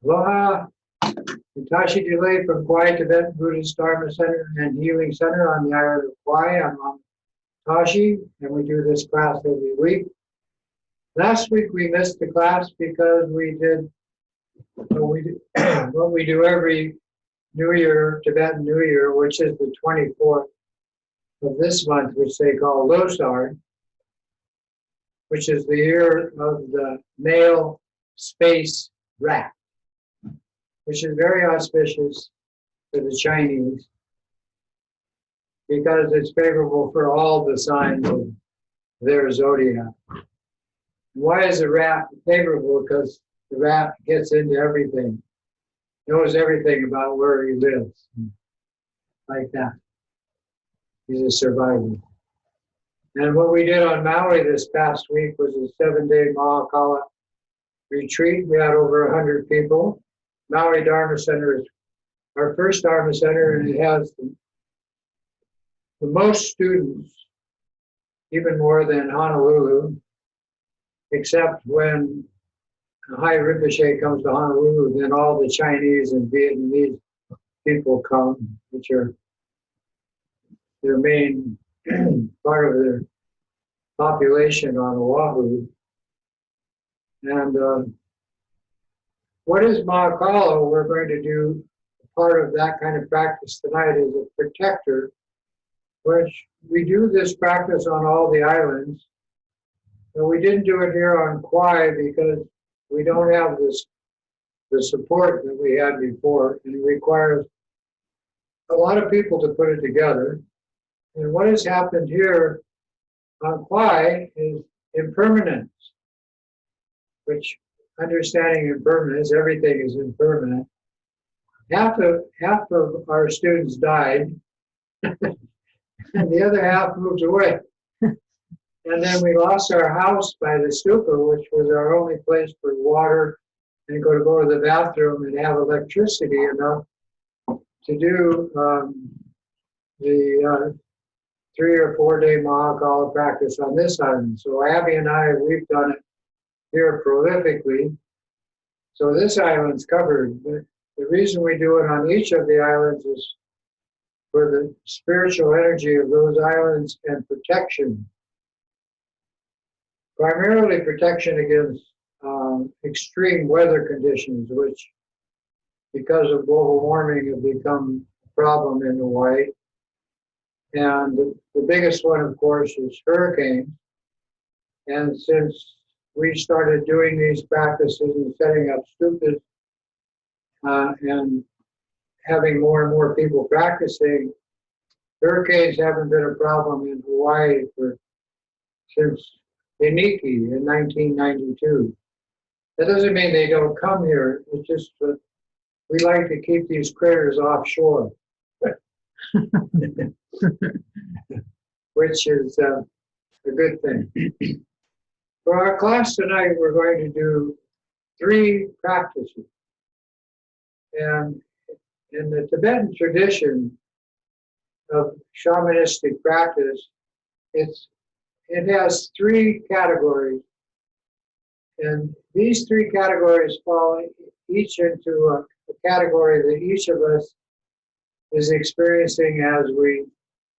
Aloha, Tashi Delay from Kauai Tibetan Buddhist Dharma Center and Healing Center on the island of Kauai. I'm Tashi, and we do this class every week. Last week we missed the class because we did what we do every New Year, Tibetan New Year, which is the 24th of this month, which they call Losar, which is the year of the male space rat, which is very auspicious for the Chinese because it's favorable for all the signs of their zodiac. Why is the rat favorable? Because the rat gets into everything, knows everything about where he lives, like that. He's a survivor. And what we did on Maui this past week was a 7-day Mahakala retreat. We had over 100 people. Maui Dharma Center is our first Dharma Center, and it has the most students, even more than Honolulu, except when High Rinpoche comes to Honolulu, then all the Chinese and Vietnamese people come, which are their main part of their population on Oahu. And what is Mahakala? We're going to do part of that kind of practice tonight as a protector, which we do this practice on all the islands. But we didn't do it here on Kauai because we don't have the support that we had before, and it requires a lot of people to put it together. And what has happened here on Kauai is impermanence, which, understanding impermanence, everything is impermanent. Half of our students died, and the other half moved away. And then we lost our house by the stupa, which was our only place for water and go to the bathroom and have electricity enough to do the 3 or 4 day Mahakala practice on this island. So Abby and I, we've done it here prolifically. So this island's covered. But the reason we do it on each of the islands is for the spiritual energy of those islands and protection. Primarily protection against extreme weather conditions, which, because of global warming, have become a problem in Hawaii. And the biggest one, of course, is hurricanes. And since we started doing these practices and setting up stupas and having more and more people practicing, hurricanes haven't been a problem in Hawaii since Iniki in 1992. That doesn't mean they don't come here. It's just that we like to keep these critters offshore, which is a good thing. For our class tonight, we're going to do 3 practices. And in the Tibetan tradition of shamanistic practice, it has 3 categories. And these 3 categories fall each into a category that each of us is experiencing as we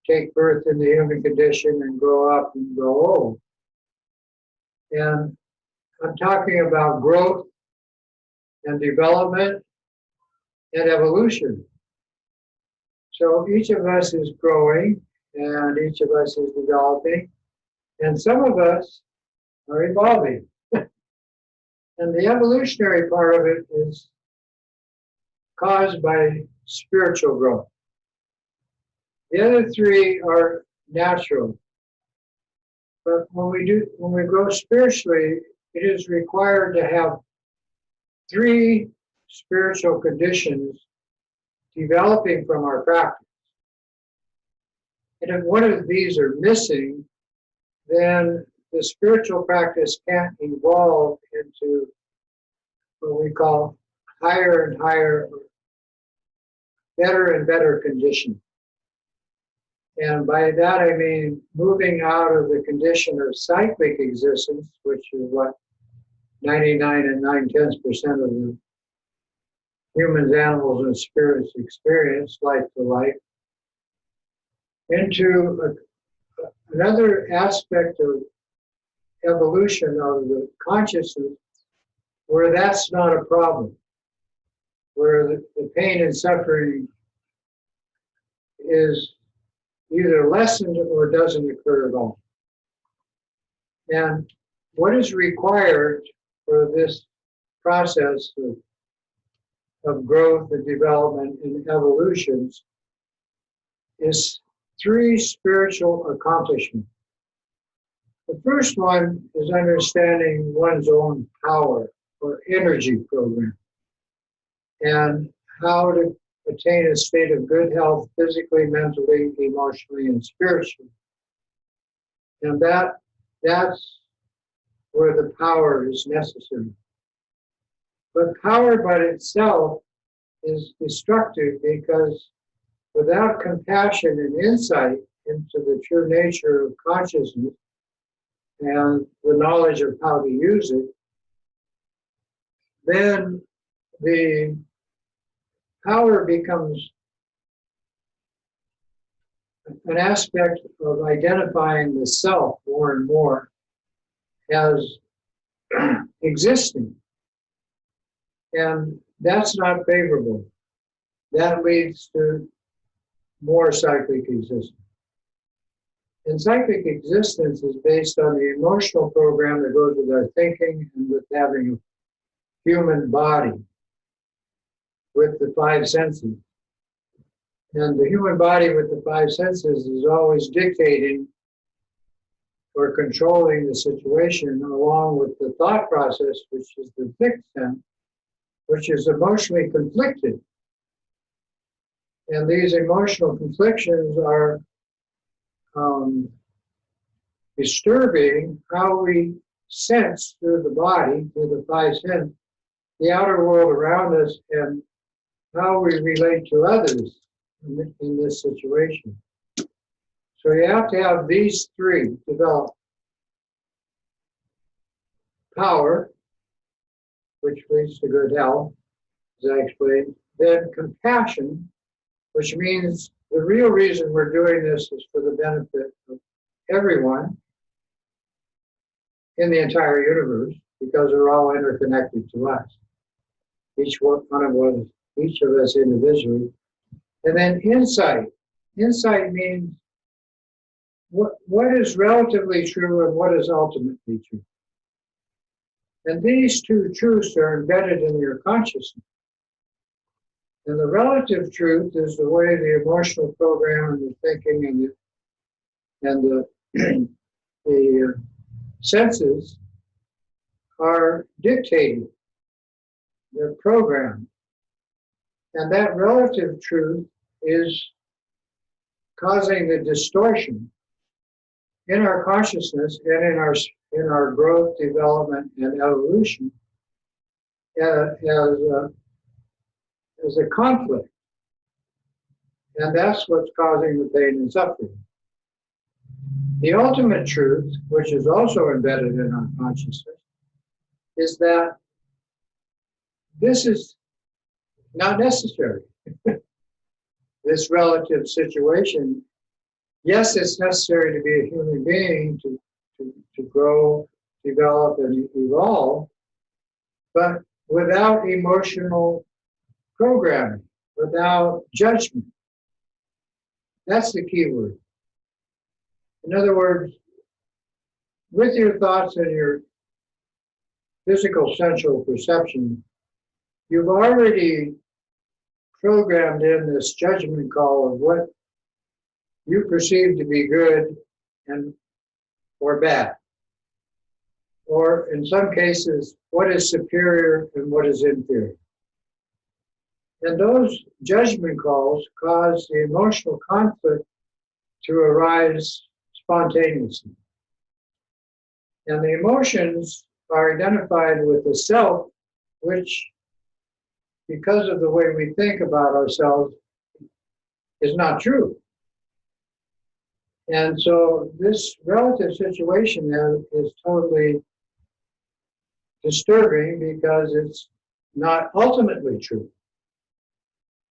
take birth in the human condition and grow up and grow old. And I'm talking about growth and development and evolution. So each of us is growing and each of us is developing, and some of us are evolving. And the evolutionary part of it is caused by spiritual growth. The other 3 are natural. But when we grow spiritually, it is required to have 3 spiritual conditions developing from our practice. And if one of these are missing, then the spiritual practice can't evolve into what we call higher and higher, better and better condition. And by that I mean moving out of the condition of cyclic existence, which is what 99 9/10% of the humans, animals, and spirits experience, life to life, into another aspect of evolution of the consciousness where that's not a problem, where the pain and suffering is either lessened or doesn't occur at all. And what is required for this process of growth and development and evolutions is 3 spiritual accomplishments. The first one is understanding one's own power or energy program and how to attain a state of good health physically, mentally, emotionally, and spiritually. And that's where the power is necessary. But power by itself is destructive because without compassion and insight into the true nature of consciousness and the knowledge of how to use it, then the power becomes an aspect of identifying the self more and more as existing. And that's not favorable. That leads to more cyclic existence. And cyclic existence is based on the emotional program that goes with our thinking and with having a human body with the 5 senses. And the human body with the 5 senses is always dictating or controlling the situation, along with the thought process, which is the 6th sense, which is emotionally conflicted. And these emotional conflictions are disturbing how we sense through the body, through the 5 senses, the outer world around us, and how we relate to others in this situation. So you have to have these 3 develop: power, which leads to good health, as I explained. Then compassion, which means the real reason we're doing this is for the benefit of everyone in the entire universe, because we're all interconnected to us. Each of us individually. And then insight. Insight means what is relatively true and what is ultimately true. And these 2 truths are embedded in your consciousness. And the relative truth is the way the emotional program and the thinking and the senses are dictated. They're programmed. And that relative truth is causing the distortion in our consciousness and in our growth, development, and evolution as a conflict. And that's what's causing the pain and suffering. The ultimate truth, which is also embedded in our consciousness, is that this is not necessary. This relative situation, yes, it's necessary to be a human being to grow, develop, and evolve, but without emotional programming, without judgment. That's the key word. In other words, with your thoughts and your physical sensual perception, you've already programmed in this judgment call of what you perceive to be good and or bad. Or in some cases, what is superior and what is inferior. And those judgment calls cause the emotional conflict to arise spontaneously. And the emotions are identified with the self, which, because of the way we think about ourselves, is not true. And so this relative situation is totally disturbing because it's not ultimately true.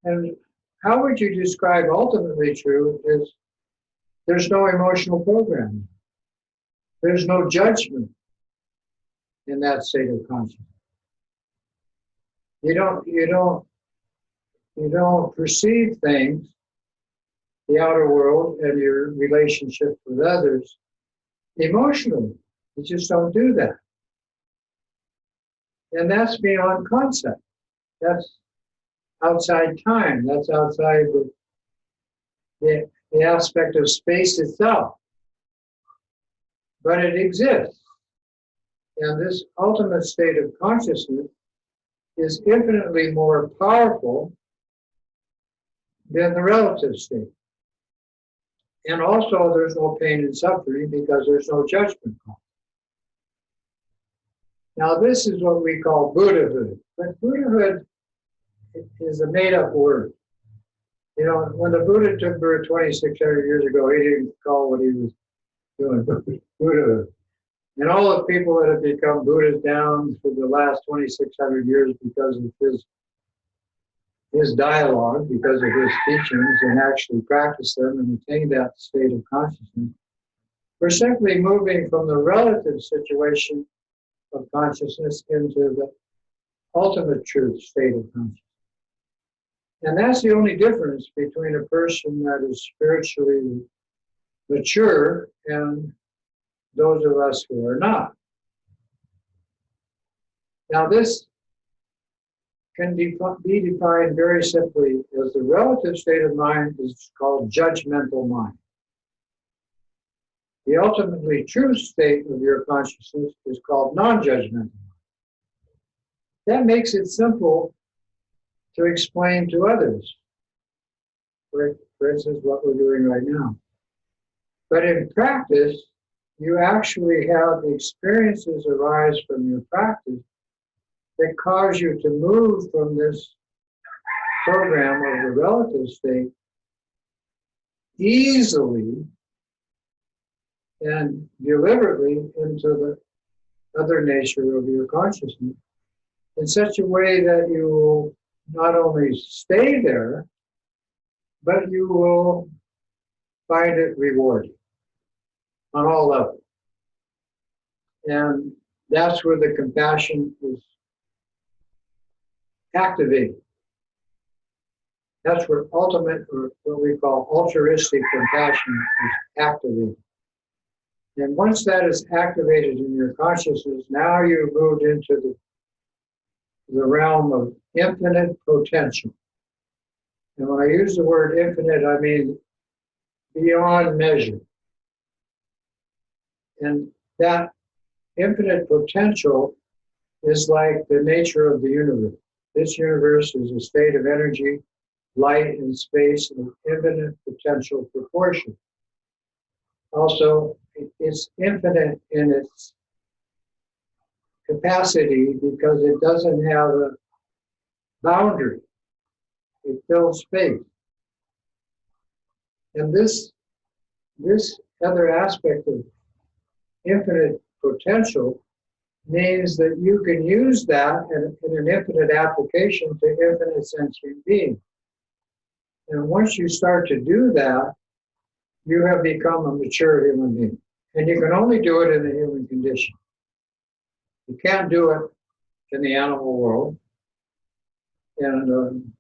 And how would you describe ultimately true is there's no emotional programming. There's no judgment in that state of consciousness. You don't perceive things, the outer world and your relationship with others emotionally. You just don't do that. And that's beyond concept. That's outside time. That's outside the aspect of space itself. But it exists. And this ultimate state of consciousness is infinitely more powerful than the relative state. And also, there's no pain and suffering because there's no judgment call. Now, this is what we call Buddhahood. But Buddhahood is a made-up word. You know, when the Buddha took birth 2,600 years ago, he didn't call what he was doing Buddhahood. And all the people that have become Buddhas down for the last 2,600 years because of his dialogue, because of his teachings, and actually practice them and attain that state of consciousness, we're simply moving from the relative situation of consciousness into the ultimate truth state of consciousness. And that's the only difference between a person that is spiritually mature and those of us who are not. Now, this can be defined very simply as the relative state of mind is called judgmental mind. The ultimately true state of your consciousness is called non-judgmental mind. That makes it simple to explain to others. For instance, what we're doing right now. But in practice, you actually have experiences arise from your practice that cause you to move from this program of the relative state easily and deliberately into the other nature of your consciousness in such a way that you will not only stay there, but you will find it rewarding on all levels. And that's where the compassion is activated. That's where ultimate, or what we call altruistic compassion, is activated. And once that is activated in your consciousness, now you've moved into the realm of infinite potential. And when I use the word infinite, I mean beyond measure. And that infinite potential is like the nature of the universe. This universe is a state of energy, light, and space of infinite potential proportion. Also, it's infinite in its capacity because it doesn't have a boundary. It fills space. And this other aspect of infinite potential means that you can use that in an infinite application to infinite sentient beings. And once you start to do that, you have become a mature human being. And you can only do it in the human condition. You can't do it in the animal world. And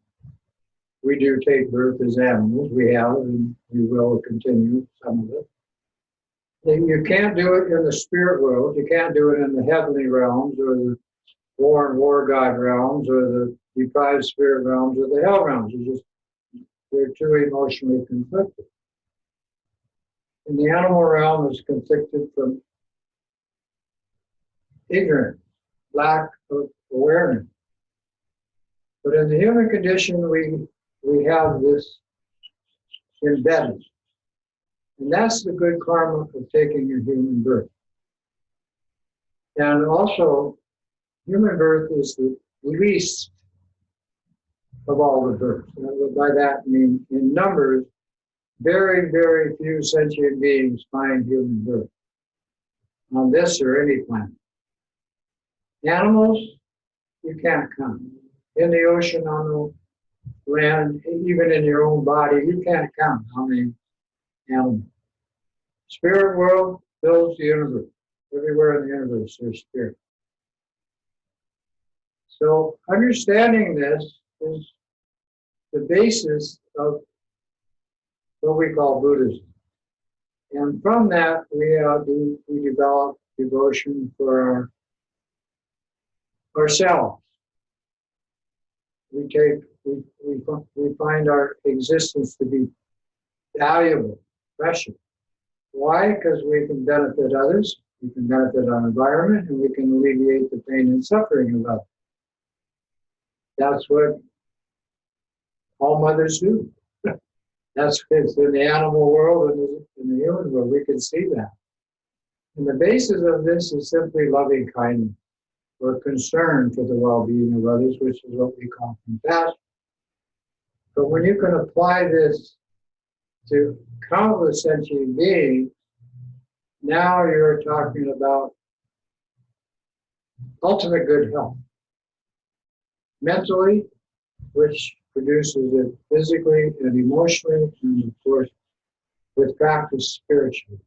we do take birth as animals. We have, and we will continue some of it. You can't do it in the spirit world. You can't do it in the heavenly realms or the war god realms or the deprived spirit realms or the hell realms. They're too emotionally conflicted. And the animal realm is conflicted from ignorance, lack of awareness. But in the human condition, we have this embedded. And that's the good karma of taking a human birth. And also, human birth is the least of all the births. And by that I mean, in numbers, very, very few sentient beings find human birth on this or any planet. Animals, you can't count. In the ocean, on land, even in your own body, you can't count how many animals. Spirit world fills the universe. Everywhere in the universe there's spirit. So understanding this is the basis of what we call Buddhism. And from that, we develop devotion for ourselves. We find our existence to be valuable, precious. Why? Because we can benefit others, we can benefit our environment, and we can alleviate the pain and suffering of others. That's what all mothers do. That's it's in the animal world and in the human world. We can see that. And the basis of this is simply loving kindness or concern for the well-being of others, which is what we call compassion. But when you can apply this to countless sentient beings, now you're talking about ultimate good health. Mentally, which produces it physically and emotionally, and of course, with practice spiritually.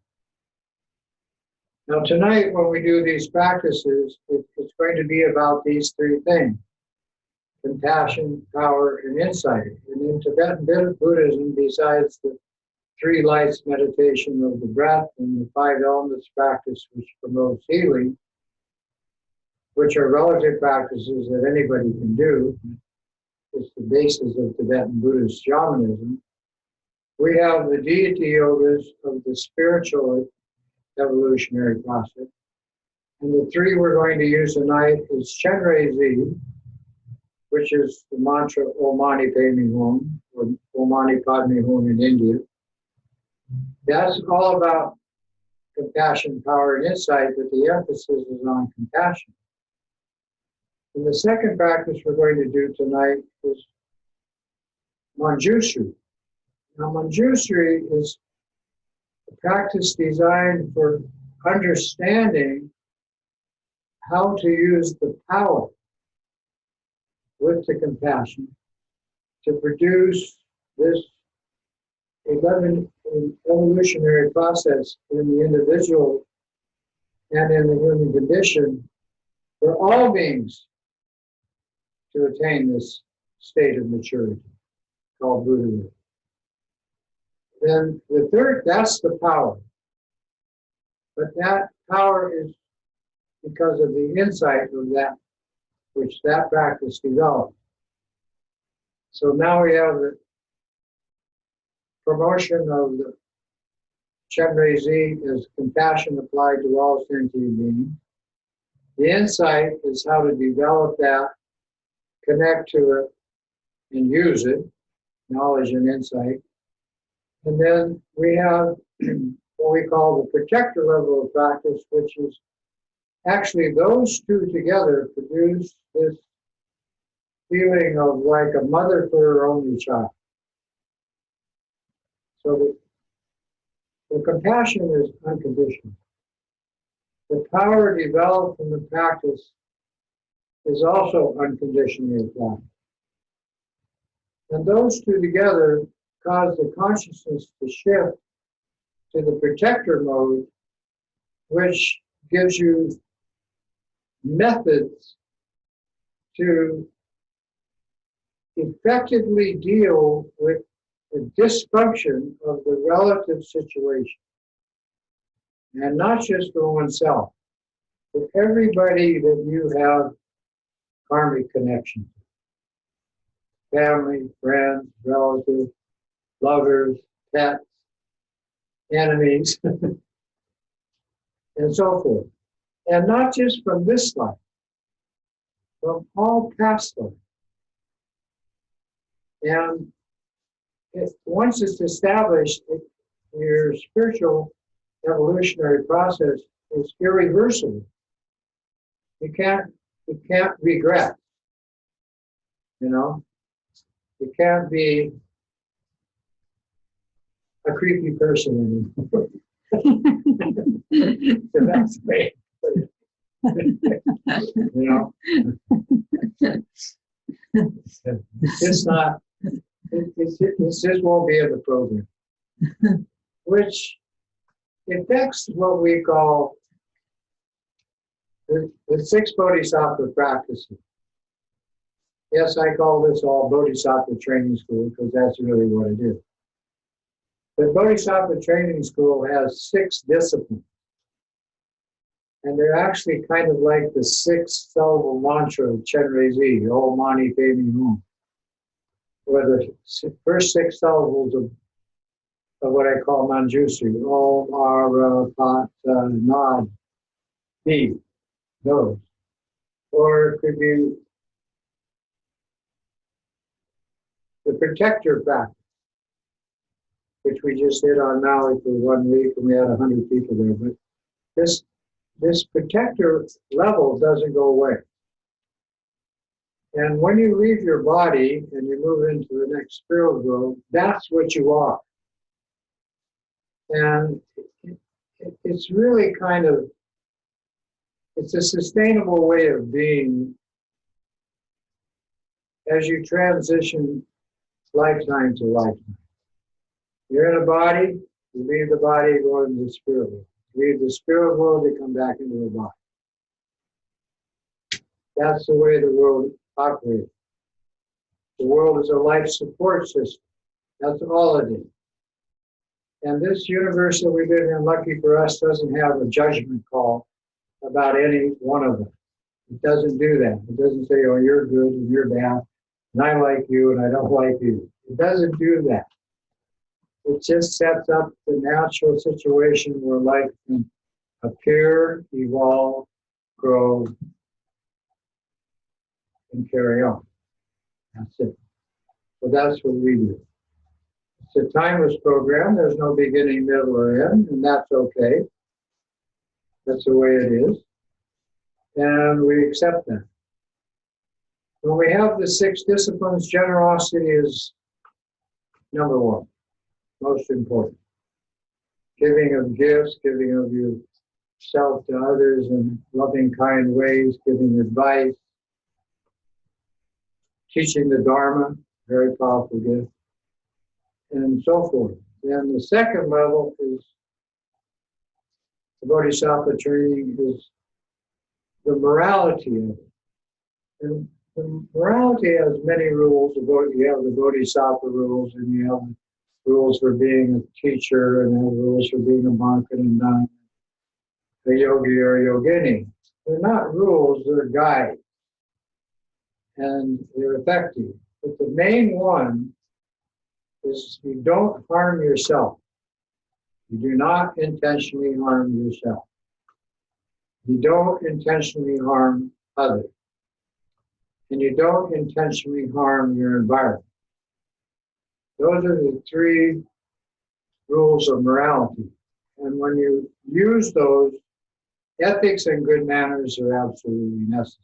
Now tonight, when we do these practices, it's going to be about these three things: compassion, power, and insight. And in Tibetan Buddhism, besides the three lights meditation of the breath and the 5 elements practice, which promotes healing, which are relative practices that anybody can do, it's the basis of Tibetan Buddhist shamanism. We have the deity yogas of the spiritual evolutionary process. And the three we're going to use tonight is Chenrezig, which is the mantra Om Mani Padme Hum, or Om Mani Padme Hum in India. That's all about compassion, power, and insight, but the emphasis is on compassion. And the second practice we're going to do tonight is Manjushri. Now, Manjushri is a practice designed for understanding how to use the power with the compassion to produce this evolutionary process in the individual and in the human condition for all beings to attain this state of maturity called Buddhahood. Then the third, that's the power. But that power is because of the insight of that, which that practice developed. So now we have the promotion of the Chenrezig as compassion applied to all sentient beings. The insight is how to develop that, connect to it, and use it, knowledge and insight. And then we have what we call the protector level of practice, which is actually those two together produce this feeling of like a mother for her only child. So the compassion is unconditional. The power developed from the practice is also unconditionally applied. And those two together cause the consciousness to shift to the protector mode, which gives you methods to effectively deal with the dysfunction of the relative situation. And not just for oneself, but everybody that you have karmic connection to. Family, friends, relatives, lovers, pets, enemies, and so forth. And not just from this life, from all past life. And once it's established, your spiritual evolutionary process is irreversible. You can't regret. You know, you can't be a creepy person anymore. So that's great. You know, it's not this won't be in the program, which affects what we call the 6 Bodhisattva practices. Yes, I call this all Bodhisattva Training School because that's really what it is. The Bodhisattva Training School has 6 disciplines. And they're actually kind of like the 6 syllable mantra of Chenrezig, Om Mani Padme Hum, where the first 6 syllables of what I call Manjushri, Om Vajrapani, those. Or it could be the protector practice, which we just did on Maui for 1 week, and we had 100 people there. But this protector level doesn't go away. And when you leave your body and you move into the next spiritual world, that's what you are. And it's really kind of, it's a sustainable way of being as you transition lifetime to lifetime. You're in a body, you leave the body, you go into the spirit world. You leave the spirit world, you come back into the body. That's the way the world operates. The world is a life support system. That's all it is. And this universe that we live in, lucky for us, doesn't have a judgment call about any one of them. It doesn't do that. It doesn't say, oh, you're good and you're bad, and I like you and I don't like you. It doesn't do that. It just sets up the natural situation where life can appear, evolve, grow, and carry on. That's it. So that's what we do. It's a timeless program. There's no beginning, middle, or end, and that's okay. That's the way it is. And we accept that. When we have the 6 disciplines, generosity is number 1, most important. Giving of gifts, giving of yourself to others in loving, kind ways, giving advice, teaching the Dharma, very powerful gift, and so forth. And the second level is the Bodhisattva training is the morality of it. And the morality has many rules. You have the Bodhisattva rules, and you have rules for being a teacher, and you have rules for being a monk and a nun, a yogi or a yogini. They're not rules, they're guides. And they're effective. But the main one is you don't harm yourself. You do not intentionally harm yourself. You don't intentionally harm others. And you don't intentionally harm your environment. Those are the 3 rules of morality. And when you use those, ethics and good manners are absolutely necessary.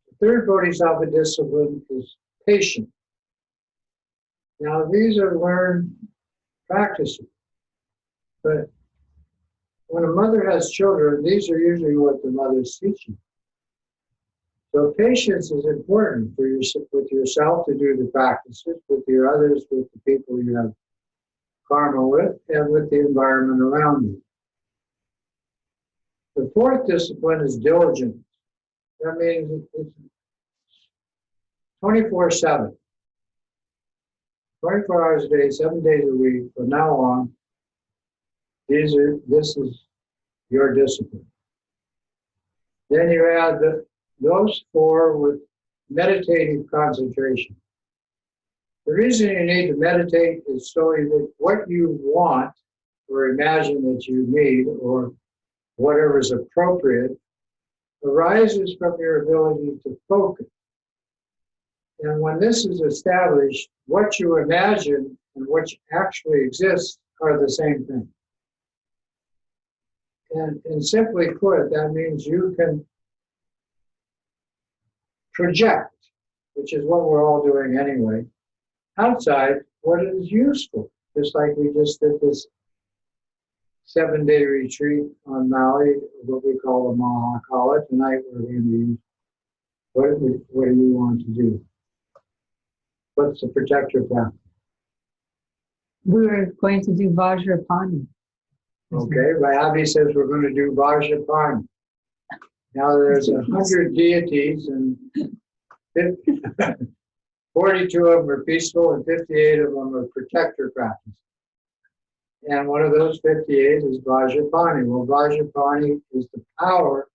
The 3rd Bodhisattva discipline is patience. Now, these are learned practices. But when a mother has children, these are usually what the mother's teaching. So patience is important for with yourself to do the practices, with your others, with the people you have karma with, and with the environment around you. The 4th discipline is diligence. That means it's 24/7. 24 hours a day, 7 days a week, from now on, this is your discipline. Then you add those 4 with meditative concentration. The reason you need to meditate is so that what you want or imagine that you need or whatever is appropriate arises from your ability to focus. And when this is established, what you imagine and what actually exists are the same thing. And simply put, that means you can project, which is what we're all doing anyway, outside what is useful. Just like we just did this 7-day retreat on Maui, what we call a Mahakala. Tonight we're going to use what do you want to do? What's the protector practice? We were going to do Vajrapani. Okay, but Abby says we're going to do Vajrapani. Now there's 100 deities and 42 of them are peaceful and 58 of them are protector practice. And one of those 58 is Vajrapani. Well, Vajrapani is the power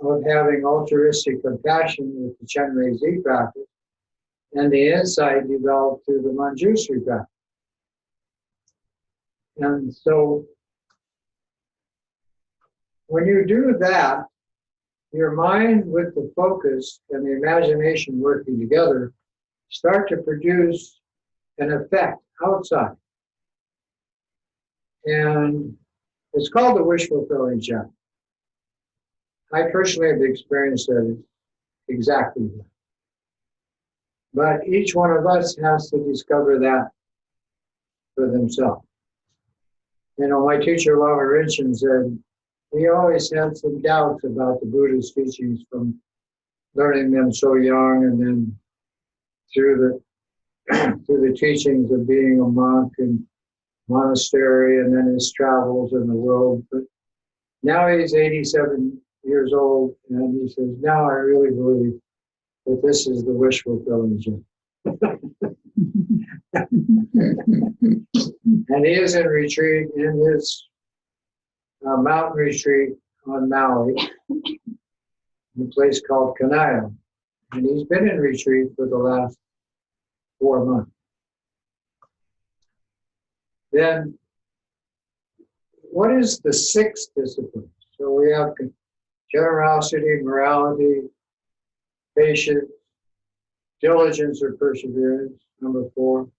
of having altruistic compassion with the Chenrezig practice and the insight developed through the Manjushri practice. And so when you do that, your mind with the focus and the imagination working together start to produce an effect outside. And it's called the wish fulfilling chant. I personally have experienced that exactly that. But each one of us has to discover that for themselves. You know, my teacher, Lama Rinchen, said he always had some doubts about the Buddha's teachings from learning them so young and then through the teachings of being a monk and monastery and then his travels in the world. But now he's 87 years old and he says, now I really believe that this is the wish fulfilling chant. And he is in retreat in his mountain retreat on Maui, in a place called Kanaya. And he's been in retreat for the last 4 months. Then, what is the sixth discipline? So we have generosity, morality, patience, diligence or perseverance, number 4.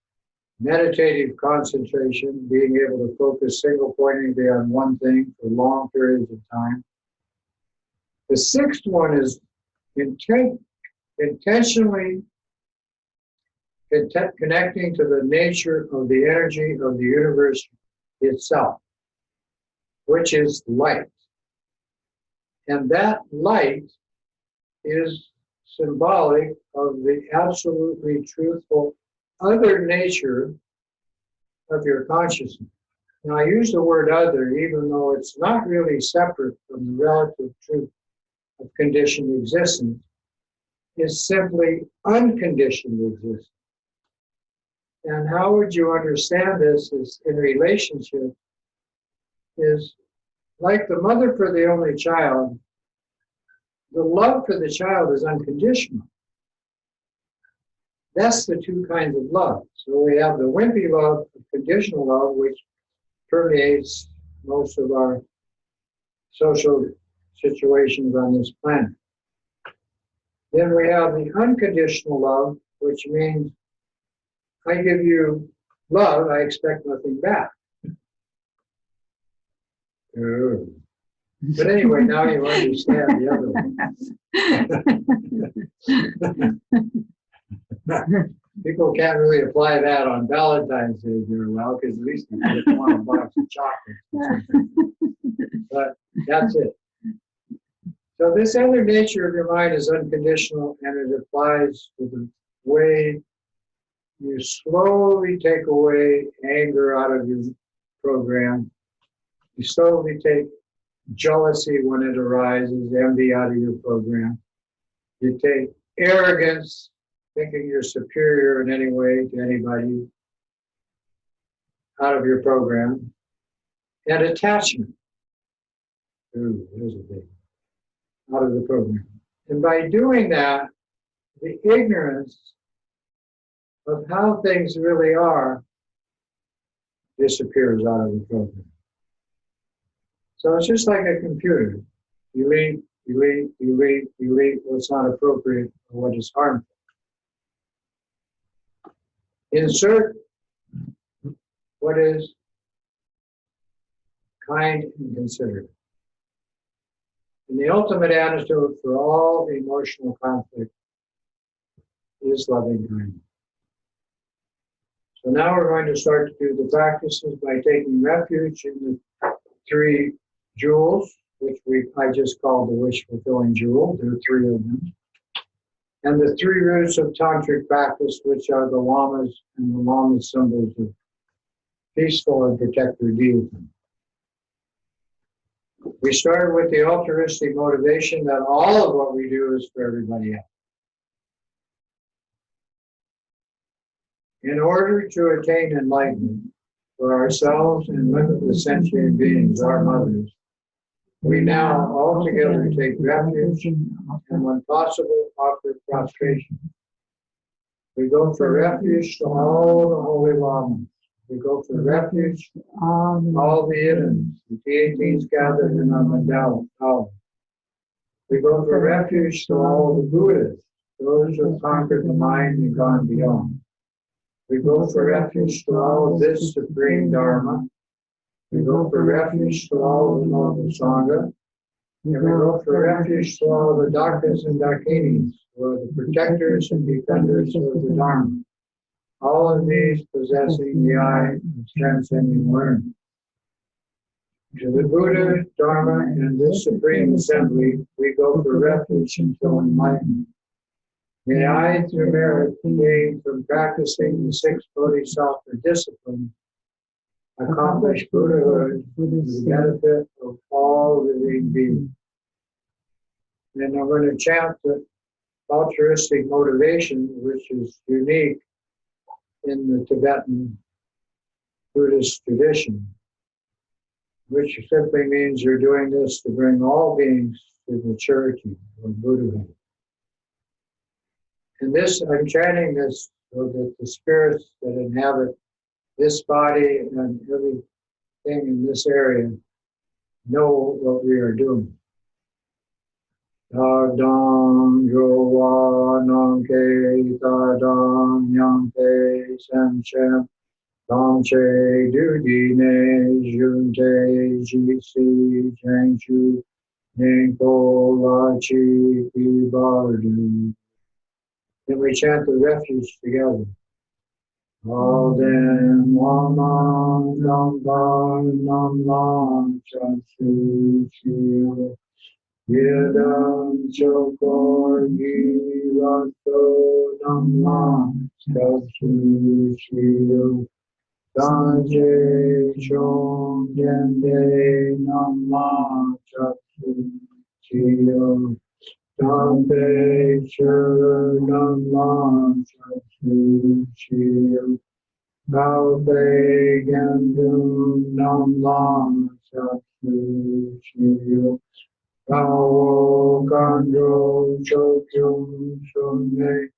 Meditative concentration, being able to focus single pointedly on one thing for long periods of time. The sixth one is intentionally connecting to the nature of the energy of the universe itself, which is light. And that light is symbolic of the absolutely truthful other nature of your consciousness. Now, I use the word other, even though it's not really separate from the relative truth of conditioned existence. It's simply unconditioned existence. And how would you understand this is in relationship is like the mother for the only child, the love for the child is unconditional. That's the two kinds of love. So we have the wimpy love, the conditional love, which permeates most of our social situations on this planet. Then we have the unconditional love, which means I give you love, I expect nothing back. But anyway, now you understand the other one. People can't really apply that on Valentine's Day very well, because at least you get one a box of chocolates. But that's it. So this other nature of your mind is unconditional, and it applies to the way you slowly take away anger out of your program. You slowly take jealousy when it arises, envy out of your program. You take arrogance, thinking you're superior in any way to anybody, out of your program. And attachment. Ooh, there's a big one. Out of the program. And by doing that, the ignorance of how things really are disappears out of the program. So it's just like a computer. Delete, delete, delete, delete what's not appropriate or what is harmful. Insert what is kind and considerate. And the ultimate antidote for all emotional conflict is loving kindness. So now we're going to start to do the practices by taking refuge in the 3 jewels, which I just called the wish fulfilling jewel. There are 3 of them. and the three roots of tantric practice, which are the lamas and the lama symbols of peaceful and protector deity. We started with the altruistic motivation that all of what we do is for everybody else. In order to attain enlightenment for ourselves and limitless sentient beings, our mothers, we now altogether take refuge and, when possible, offer prostration. We go for refuge to all the holy lamas. We go for refuge to all the idams, the deities gathered in our mandala. We go for refuge to all the Buddhas, those who have conquered the mind and gone beyond. We go for refuge to all this supreme Dharma. We go for refuge to all the noble Sangha. And we go for refuge to all the Dakas and Dakinis, who are the protectors and defenders of the Dharma. All of these possessing the eye of transcending learning. To the Buddha, Dharma, and this supreme assembly, we go for refuge until enlightenment. May I, through merit gained from practicing the six bodhisattva disciplines, accomplish Buddhahood for the benefit of all living beings. And I'm going to chant the altruistic motivation, which is unique in the Tibetan Buddhist tradition, which simply means you're doing this to bring all beings to maturity or Buddhahood. And this, I'm chanting this so that the spirits that inhabit this body and everything in this area know what we are doing. Tadam Yowa Namke Tadam Yampe Semchem Tamche Dudine Junte Jisi Jangchu Ninko Lachi Pibardu. Then we chant the refuge together. Alden Lama Namban Namlan Chansu Chio Yedam Chokor Givato Namlan Chansu Chio Danje Chom Dende Namlan Chansu Chio Dante Chernam Chansu Chio Galbe Gandum Nam Lam Chansu Chio Gawo Gandro Chokyum Shunne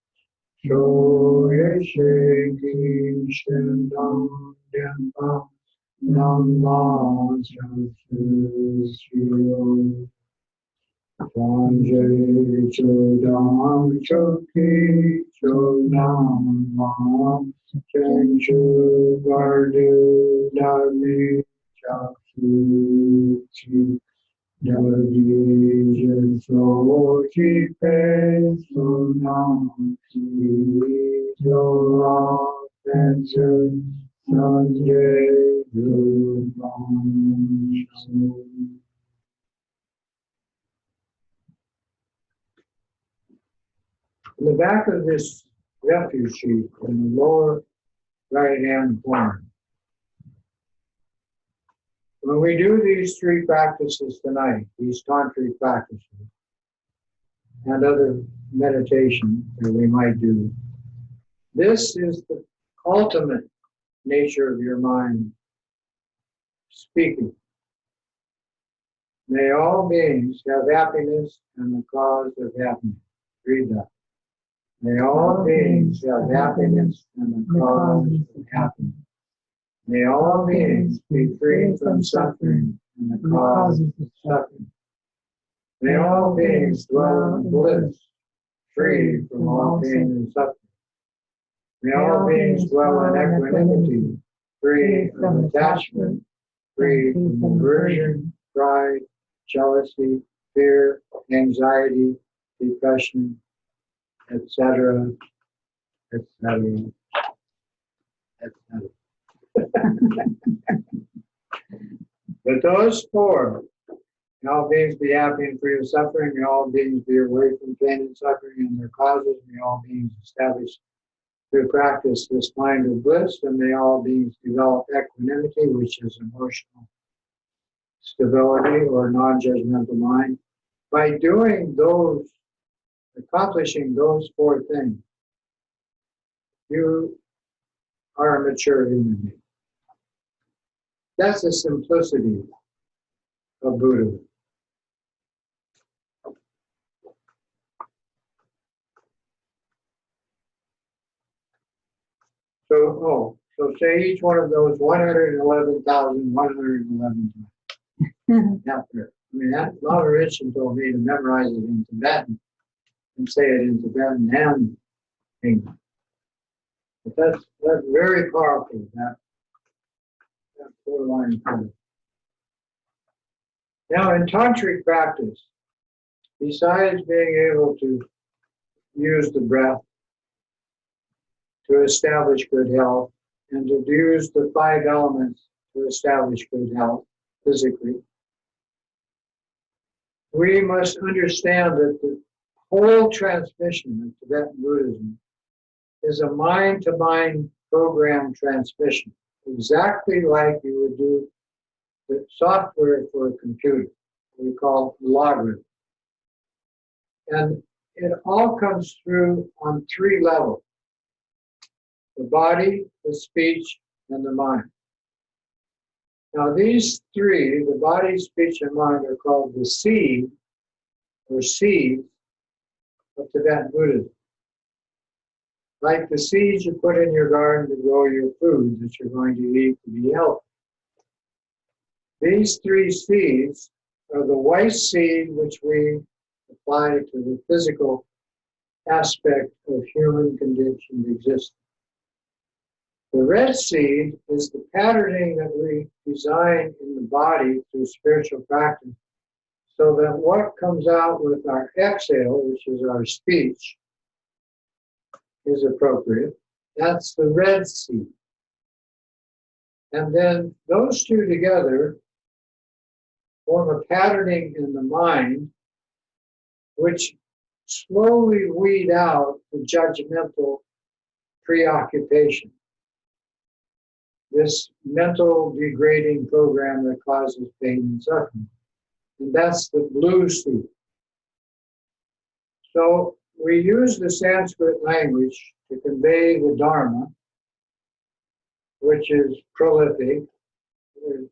Shoye Sheki Shendam Denpa Nam Lam Chansu Chio Sanjay Chodam Choki Chodam Mam Chenchu Vardu Dami Chaku Chi Dadi Jinso Chi Pe Sonam Chi Jola Tensu Sanjay Yudam Shamu. In the back of this refuge sheet, in the lower right-hand corner, when we do these three practices tonight, these tantric practices, and other meditation that we might do, this is the ultimate nature of your mind speaking. May all beings have happiness and the cause of happiness. Read that. May all beings have happiness and the cause of happiness. May all beings be free from suffering and the cause of suffering. May all beings dwell in bliss, free from all pain and suffering. May all beings dwell in equanimity, free from attachment, free from aversion, pride, jealousy, fear, anxiety, depression, etc., etc., etc. But those four, May all beings be happy and free of suffering. May all beings be away from pain and suffering and their causes. May all beings establish through practice this mind of bliss, and may all beings develop equanimity, which is emotional stability or non-judgmental mind. By doing those, accomplishing those four things, you are a mature human being. That's the simplicity of Buddhism. So say each one of those 111,111 times. After, I mean, that Lama Rinchen told me to memorize it in Tibetan and say it in Tibetan and English. But that's very powerful, that four-line prayer. Now, in tantric practice, besides being able to use the breath to establish good health and to use the 5 elements to establish good health physically, we must understand that the whole transmission of Tibetan Buddhism is a mind-to-mind program transmission, exactly like you would do the software for a computer, we call logarithm. And it all comes through on 3 levels: the body, the speech, and the mind. Now these 3, the body, speech, and mind, are called the seed or seeds of Tibetan Buddhism. Like the seeds you put in your garden to grow your food that you're going to eat to be healthy. These 3 seeds are the white seed, which we apply to the physical aspect of human conditioned existence. The red seed is the patterning that we design in the body through spiritual practice, so that what comes out with our exhale, which is our speech, is appropriate. That's the red seed. And then those 2 together form a patterning in the mind, which slowly weed out the judgmental preoccupation, this mental degrading program that causes pain and suffering. And that's the blue seed. So we use the Sanskrit language to convey the Dharma, which is prolific. There's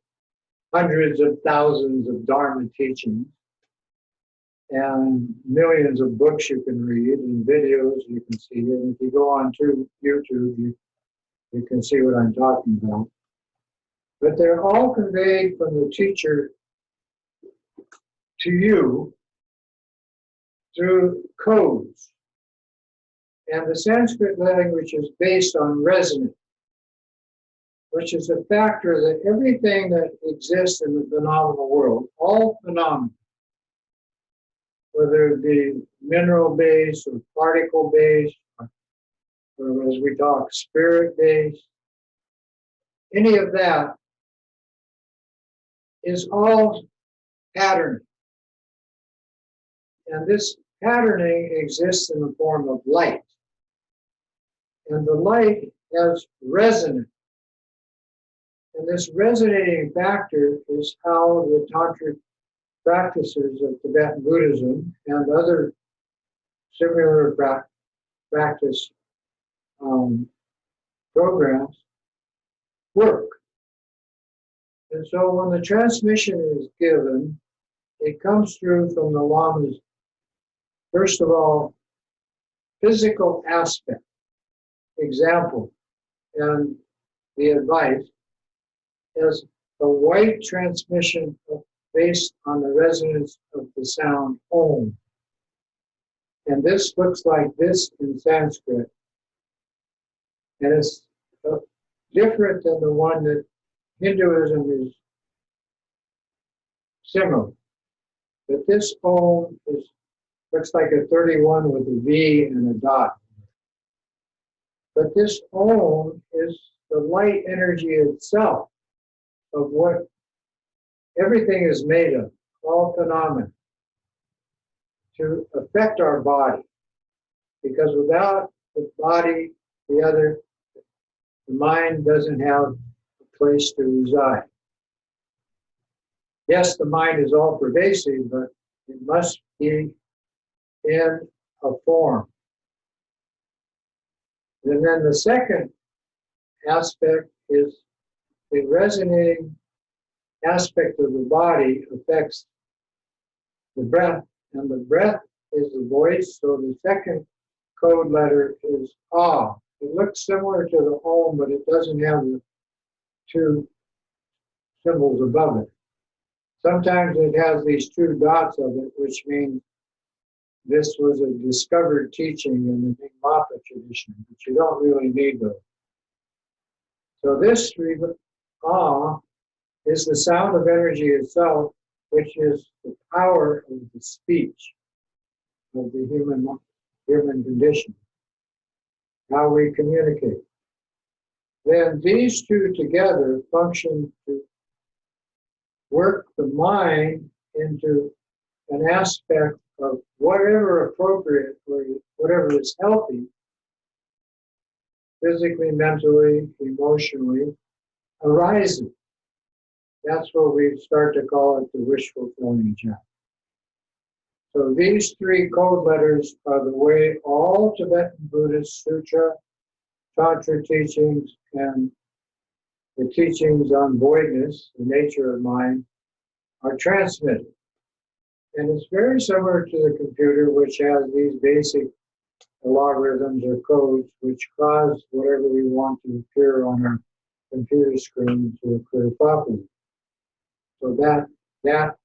hundreds of thousands of Dharma teachings and millions of books you can read and videos you can see. And if you go on to YouTube, you can see what I'm talking about. But they're all conveyed from the teacher to you through codes. And the Sanskrit language is based on resonance, which is a factor that everything that exists in the phenomenal world, all phenomena, whether it be mineral-based or particle-based, or as we talk, spirit-based, any of that is all patterning. And this patterning exists in the form of light. And the light has resonance. And this resonating factor is how the tantric practices of Tibetan Buddhism and other similar practice programs work. And so when the transmission is given, it comes through from the Lama's, first of all, physical aspect, example, and the advice is a white transmission based on the resonance of the sound Om. And this looks like this in Sanskrit. And it's different than the one that Hinduism is similar. But this Om looks like a 31 with a V and a dot. But this Om is the light energy itself of what everything is made of. all phenomena to affect our body. Because without the body, the mind doesn't have a place to reside. Yes, the mind is all pervasive, but it must be in a form. And then the second aspect is the resonating aspect of the body affects the breath, and the breath is the voice. So the second code letter is ah. It looks similar to the Om, but it doesn't have the two symbols above it. Sometimes it has these two dots of it, which means this was a discovered teaching in the Nyingmapa tradition, but you don't really need those. So this ah is the sound of energy itself, which is the power of the speech of the human condition, how we communicate. Then these two together function to work the mind into an aspect of whatever appropriate or whatever is healthy, physically, mentally, emotionally, arising. That's what we start to call it the wish fulfilling chant. So these three code letters are the way all Tibetan Buddhist sutra, tantra teachings, and the teachings on voidness, the nature of mind, are transmitted. And it's very similar to the computer, which has these basic logarithms or codes which cause whatever we want to appear on our computer screen to occur properly. So that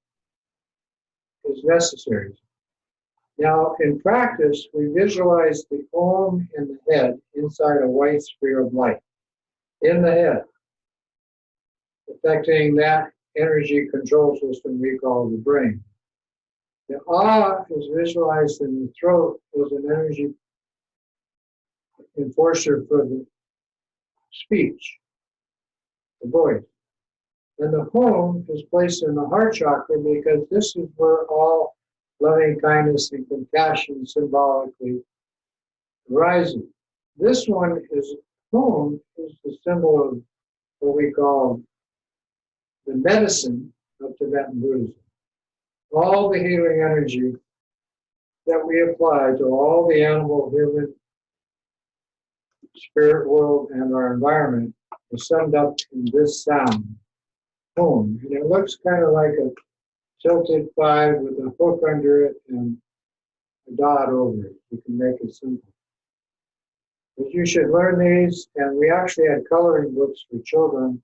is necessary. Now, in practice, we visualize the Om in the head inside a white sphere of light in the head, affecting that energy control system we call the brain. The Ah is visualized in the throat as an energy enforcer for the speech, the voice. And the Hum is placed in the heart chakra because this is where all loving kindness and compassion symbolically arises. This one is Hum is the symbol of what we call the medicine of Tibetan Buddhism. All the healing energy that we apply to all the animal, human, spirit world, and our environment is summed up in this sound, Hum. And it looks kind of like a tilted 5 with a hook under it and a dot over it. You can make it simple. But you should learn these, and we actually had coloring books for children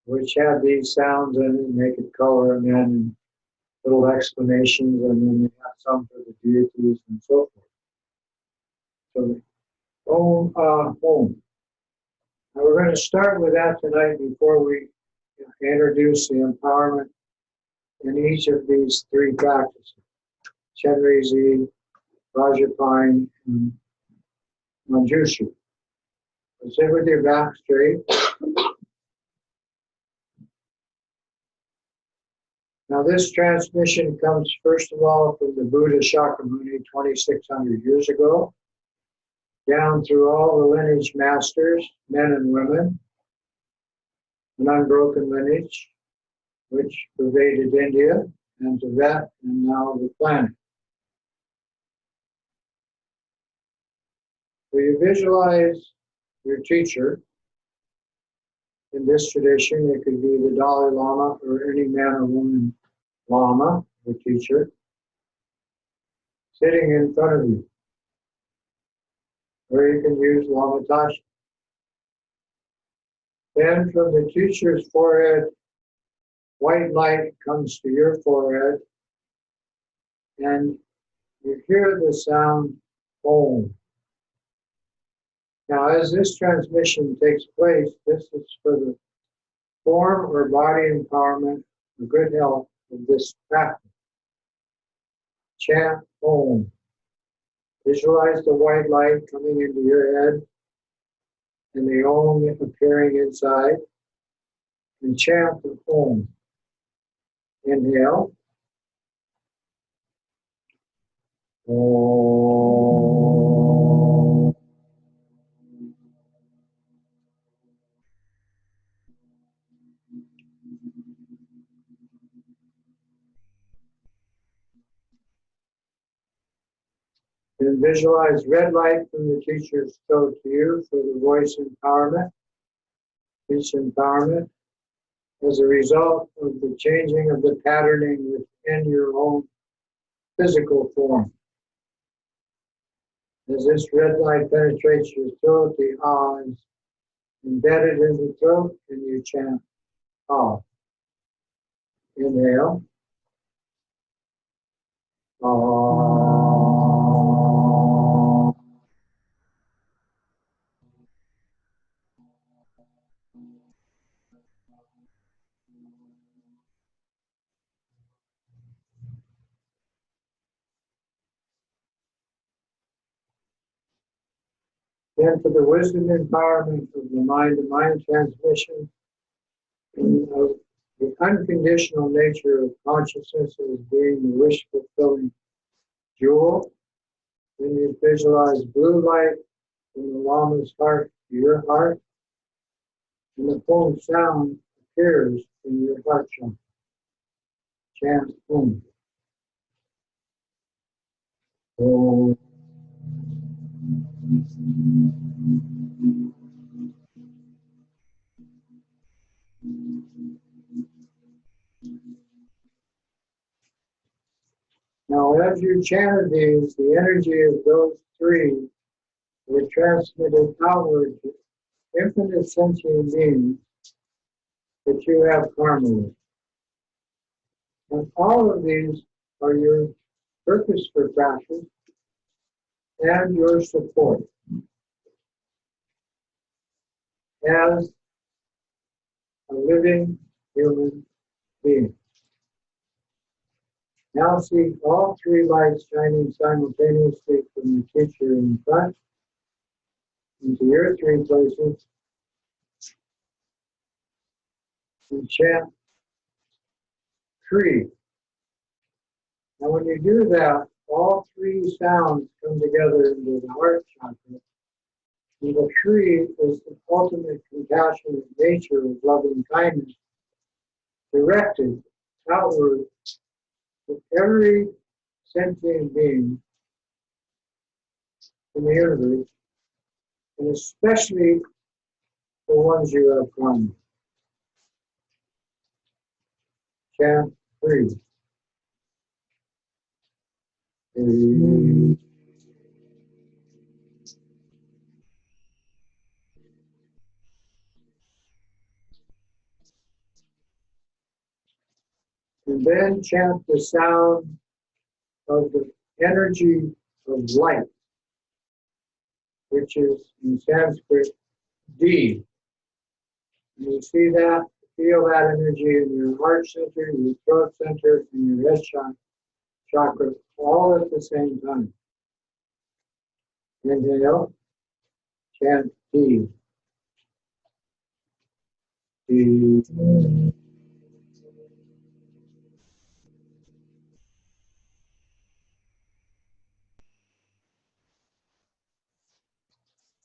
which had these sounds in it, and they could color them in, and little explanations, and then they have some for the deities and so forth. So, Om, Om. Now we're going to start with that tonight before we introduce the empowerment in each of these three practices: Chenrezig, Vajrapani, and Manjushri. So sit with your back straight. Now this transmission comes first of all from the Buddha Shakyamuni 2,600 years ago, down through all the lineage masters, men and women, an unbroken lineage, which pervaded India and Tibet and now the planet. So you visualize your teacher. In this tradition, it could be the Dalai Lama or any man or woman Lama, the teacher, sitting in front of you. Or you can use Lama Tashi. Then from the teacher's forehead, white light comes to your forehead, and you hear the sound Om. Now, as this transmission takes place, this is for the form or body empowerment for good health of this practice. Chant Om. Visualize the white light coming into your head and the Om appearing inside, and chant the Om. Inhale. Om. Then visualize red light from the teacher's throat to you for the voice empowerment, speech empowerment, as a result of the changing of the patterning within your own physical form. As this red light penetrates your throat, the ah is embedded in the throat, and you chant ah. Inhale. Ah. Then for the wisdom empowerment of the mind-to-mind transmission of the unconditional nature of consciousness as being the wish-fulfilling jewel, then you visualize blue light from the Lama's heart to your heart, and the Om sound appears in your heart chakra. Chant Om. Om. Now, as you chanted these, the energy of those three were transmitted outward to infinite sentient beings that you have karma with. And all of these are your purpose for practice and your support as a living human being. Now see all three lights shining simultaneously from the teacher in front into your three places and chant Kree. Now when you do that, all three sounds come together into the heart chakra. And the Kree is the ultimate compassionate nature of loving kindness directed outward to every sentient being in the universe, and especially the ones you have karma. Chant Kree. And then chant the sound of the energy of light, which is in Sanskrit D. And you see that, feel that energy in your heart center, your throat center, and your head chakra, all at the same time. Inhale, chant D. D.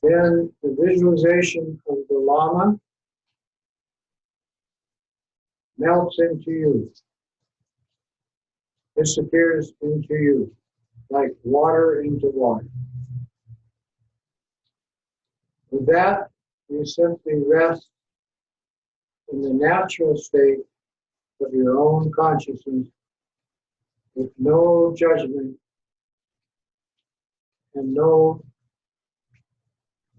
Then the visualization of the Lama melts into you, disappears into you, like water into water. With that, you simply rest in the natural state of your own consciousness with no judgment and no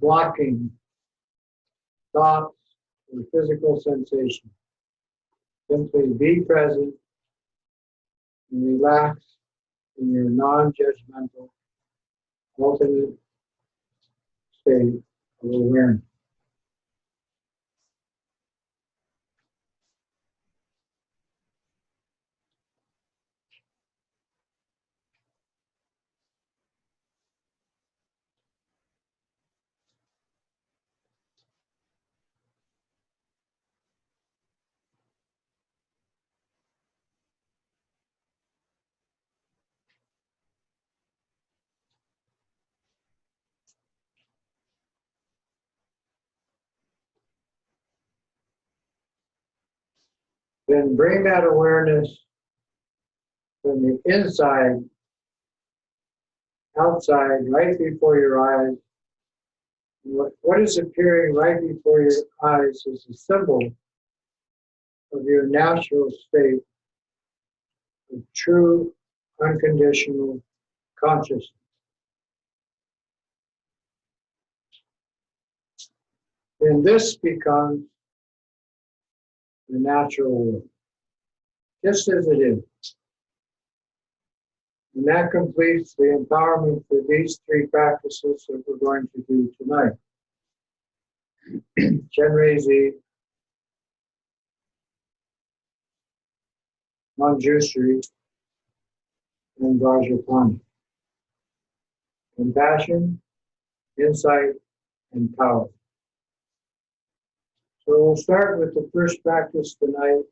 blocking thoughts or physical sensation. Simply be present and relax in your non-judgmental, ultimate state of awareness. Then bring that awareness from the inside, outside, right before your eyes. What is appearing right before your eyes is a symbol of your natural state of true, unconditional consciousness. And this becomes the natural world, just as it is. And that completes the empowerment for these three practices that we're going to do tonight. Chenrezig, Manjushri, and Vajrapani. Compassion, insight, and power. So we'll start with the first practice tonight,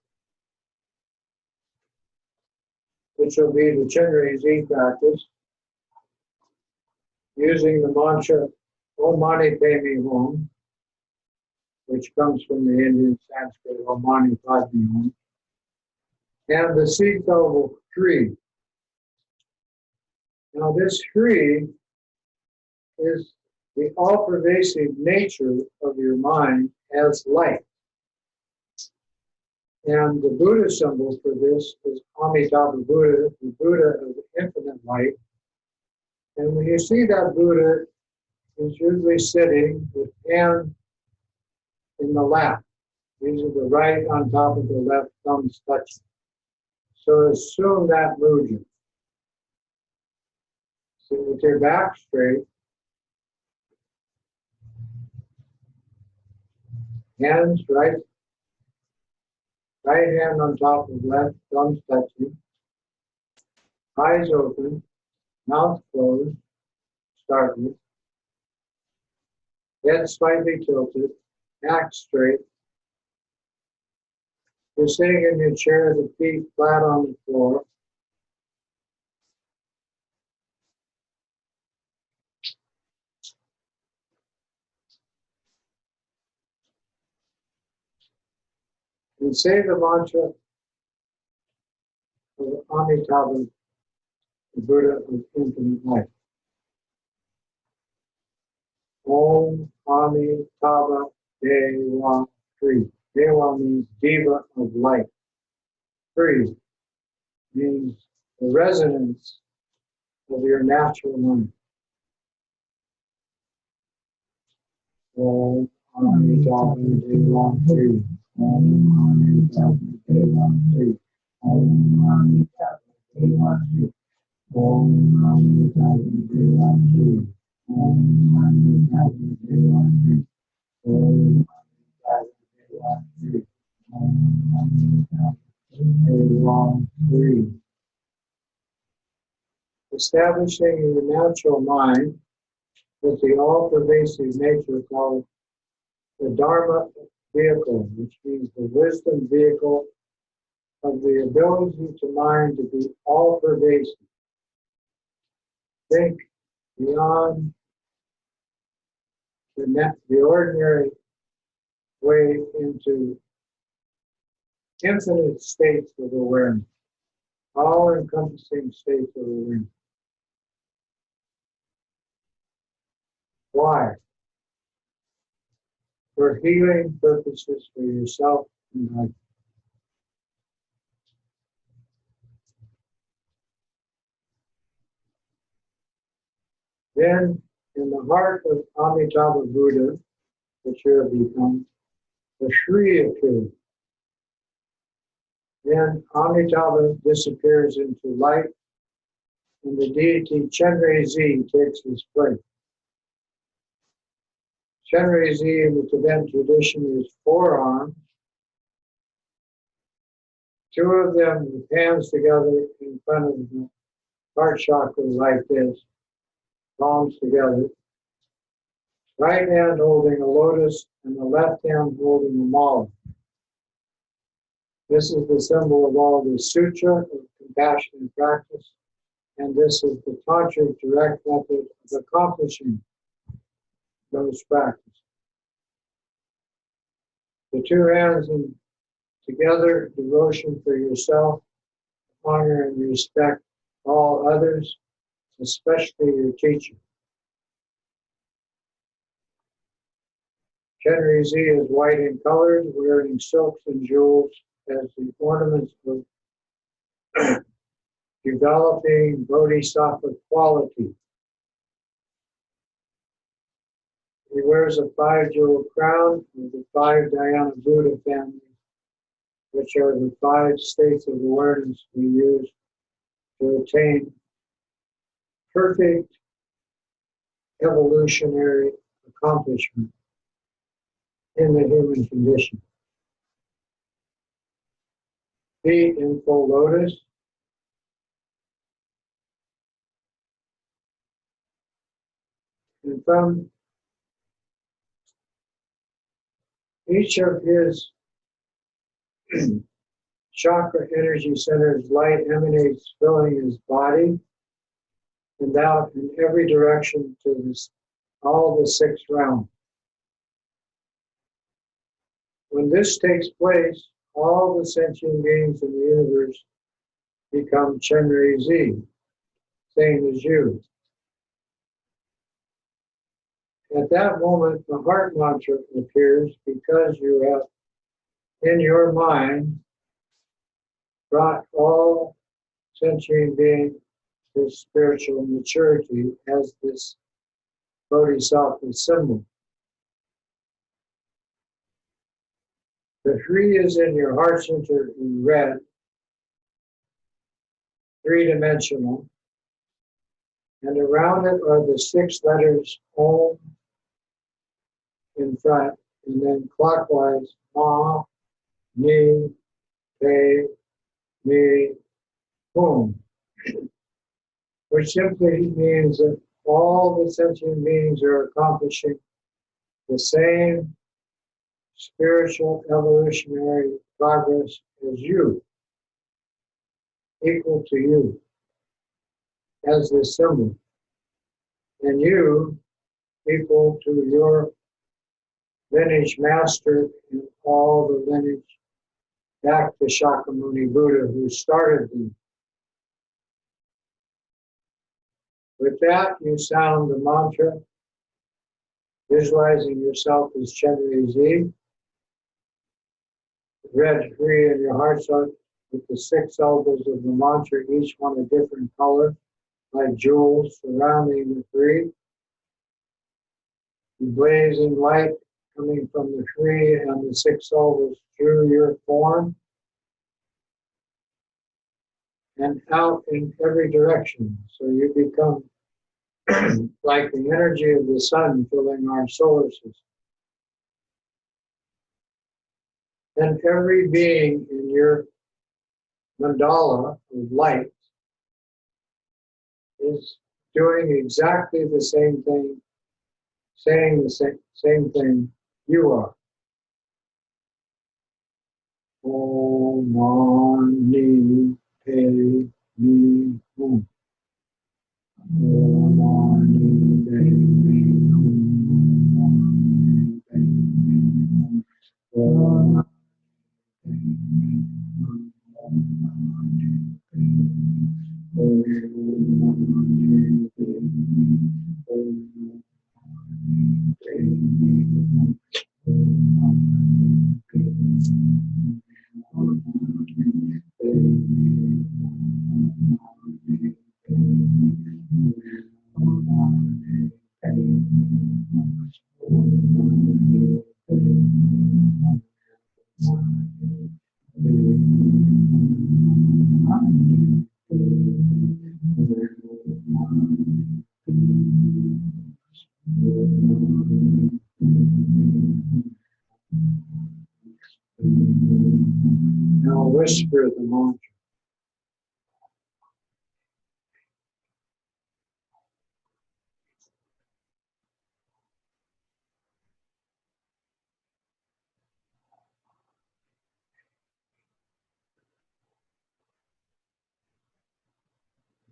which will be the Chenrezig practice, using the mantra Om Mani Padme Hum, which comes from the Indian Sanskrit Om Mani Padme Hum, and the seed syllable Shri. Now this Shri is the all-pervasive nature of your mind as light. And the Buddha symbol for this is Amitabha Buddha, the Buddha of infinite light. And when you see that Buddha, he's usually sitting with hand in the lap. These are the right on top of the left, thumbs touching. So assume that mudra. Sit with your back straight. Hands right hand on top of left, thumbs touching. Eyes open, mouth closed, start with. Head slightly tilted, back straight. You're sitting in your chair, the feet flat on the floor. And say the mantra of Amitabha, the Buddha of infinite light. Om Amitabha Deva Shri. Deva means Deva of light. Shri means the resonance of your natural mind. Om Amitabha Deva Shri. Om Amitabha Deva Shri. Om Amitabha Deva Shri. Om Amitabha Deva Shri. Om Amitabha Deva Shri. Om Amitabha Deva Shri. Om Amitabha Deva Shri. Establishing your natural mind with the all-pervasive nature called the Dharma vehicle, which means the wisdom vehicle of the ability to mind to be all-pervasive. Think beyond the ordinary way into infinite states of awareness, all-encompassing states of awareness. Why? For healing purposes for yourself and others. Then, in the heart of Amitabha Buddha, which you have become, the Shri appears. Then Amitabha disappears into light, and the deity Chenrezig takes his place. Chenrezig in the Tibetan tradition is four arms, two of them with hands together in front of the heart chakra like this, palms together. Right hand holding a lotus and the left hand holding a mala. This is the symbol of all the sutra of compassionate practice, and this is the tantric direct method of accomplishing those practices. The two hands in Together, devotion for yourself, honor and respect all others, especially your teacher. Chenrezig is white in color, wearing silks and jewels as the ornaments of developing bodhisattva quality. He wears a 5-jeweled crown of the 5 Dhyana Buddha family, which are the 5 states of awareness we use to attain perfect evolutionary accomplishment in the human condition. Feet in full lotus. And from each of his chakra energy centers, light emanates, filling his body and out in every direction to all the 6 realms. When this takes place, all the sentient beings in the universe become Chenrezig, same as you. At that moment, the heart mantra appears because you have, in your mind, brought all sentient beings to spiritual maturity as this bodhisattva symbol. The 3 is in your heart center in red, 3-dimensional, and around it are the 6 letters Om in front, and then clockwise Ma, Ni, Pe, Mi, Hum, which simply means that all the sentient beings are accomplishing the same spiritual evolutionary progress as you, equal to you, as the symbol, and you equal to your lineage master and all the lineage back to Shakyamuni Buddha who started them. With that, you sound the mantra, visualizing yourself as Chenrezig. Red 3 in your heart chakra with the 6 elbows of the mantra, each one a different color, like jewels surrounding the 3. The blazing light coming from the 3 and the 6 elbows through your form and out in every direction. So you become like the energy of the sun filling our solar system. And every being in your mandala of light is doing exactly the same thing, saying the same thing you are. Om Mani Padme Hum. Om Mani Padme Hum. Om Mani Now whisper the mantra.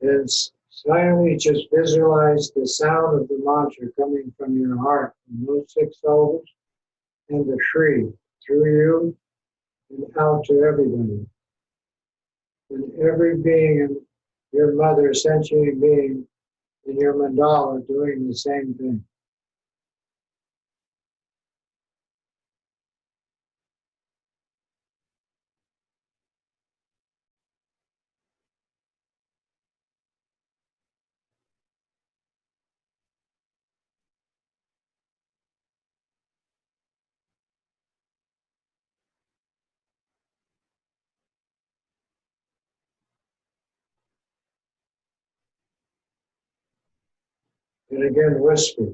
And silently just visualize the sound of the mantra coming from your heart, from those 6 elbows and the 3 through you and out to everybody. And every being, and your mother, sentient being, in your mandala doing the same thing. And again, whisper.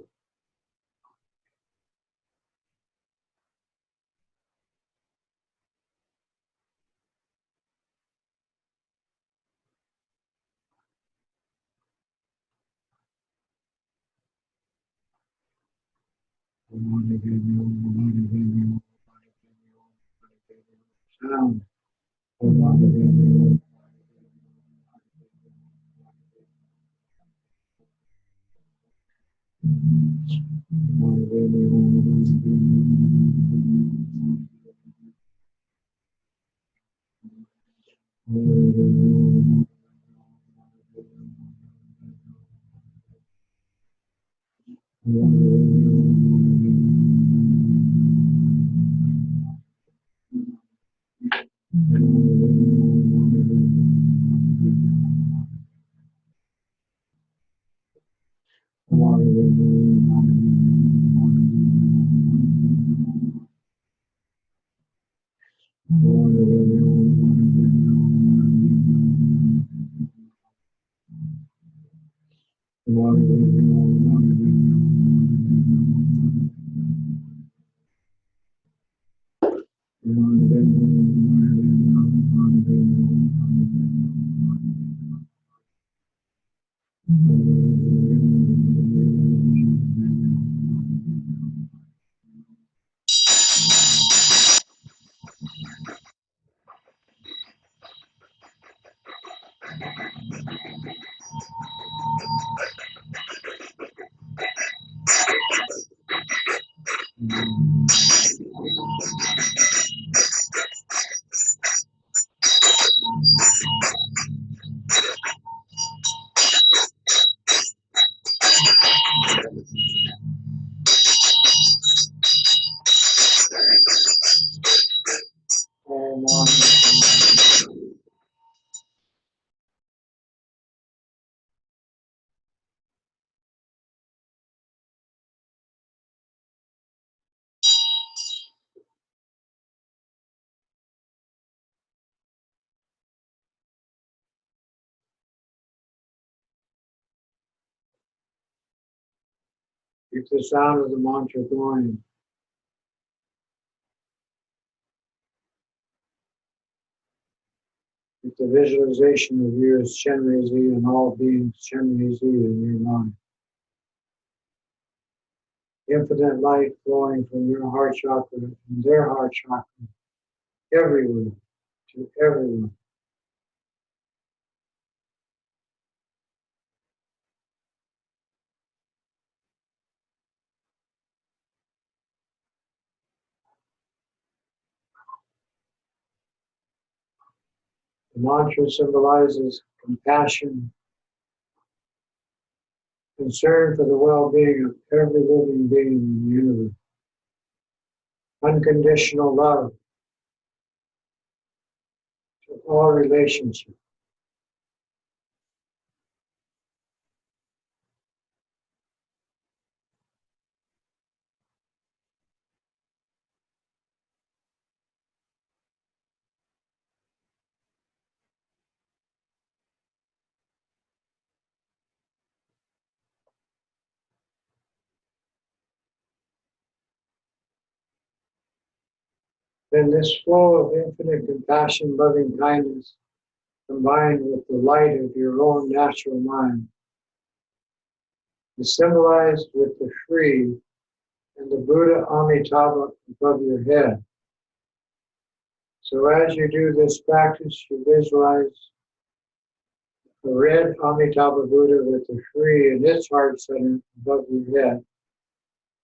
Sound. Keep the sound of the mantra going. Keep the visualization of you as Chenrezig and all beings Chenrezig in your mind. Infinite light flowing from your heart chakra and their heart chakra, everywhere, to everyone. The mantra symbolizes compassion, concern for the well-being of every living being in the universe, unconditional love to all relationships. Then this flow of infinite compassion, loving kindness, combined with the light of your own natural mind, is symbolized with the Shri and the Buddha Amitabha above your head. So as you do this practice, you visualize the red Amitabha Buddha with the Shri in its heart center above your head.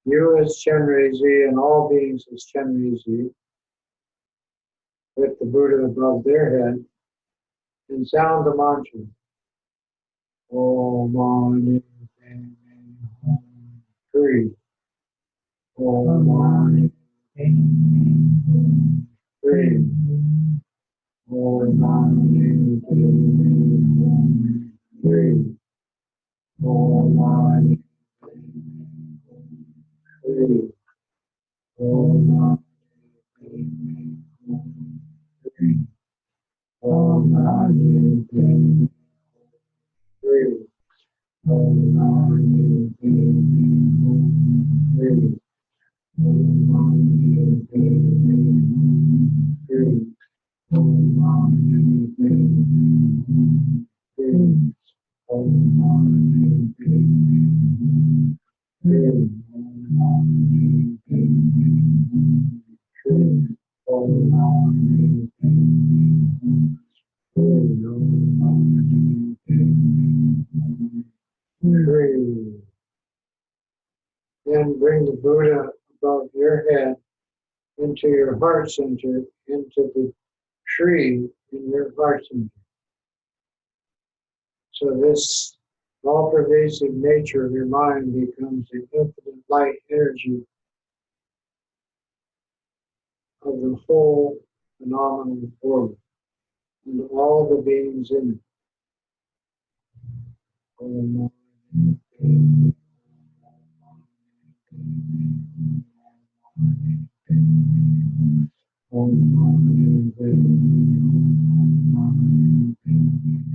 You as Chenrezig and all beings as Chenrezig. with the Buddha above their head and sound the mantra. Om Mani Padme Hum. 3. Om Mani Padme Hum. 3. Om Mani Padme Hum. 3. Om Mani Padme Hum. 3. Om Mani Padme Hum. 3. Om Mani Padme 3. Om Mani Padme Hum. 3. Om Mani Padme Hum. 3. Om Mani Padme Hum. 3. Om Mani Padme Hum. 3. Om Mani Padme Hum. 3. Om Mani Padme Hum. 3. Om Mani Padme Hum. 3. Then bring the Buddha above your head into your heart center, into the tree in your heart center. So this all-pervasive nature of your mind becomes the infinite light energy of the whole phenomenal world and all the beings in it. Om Mani Padme Hum. Om Mani Padme Hum. Om Mani Padme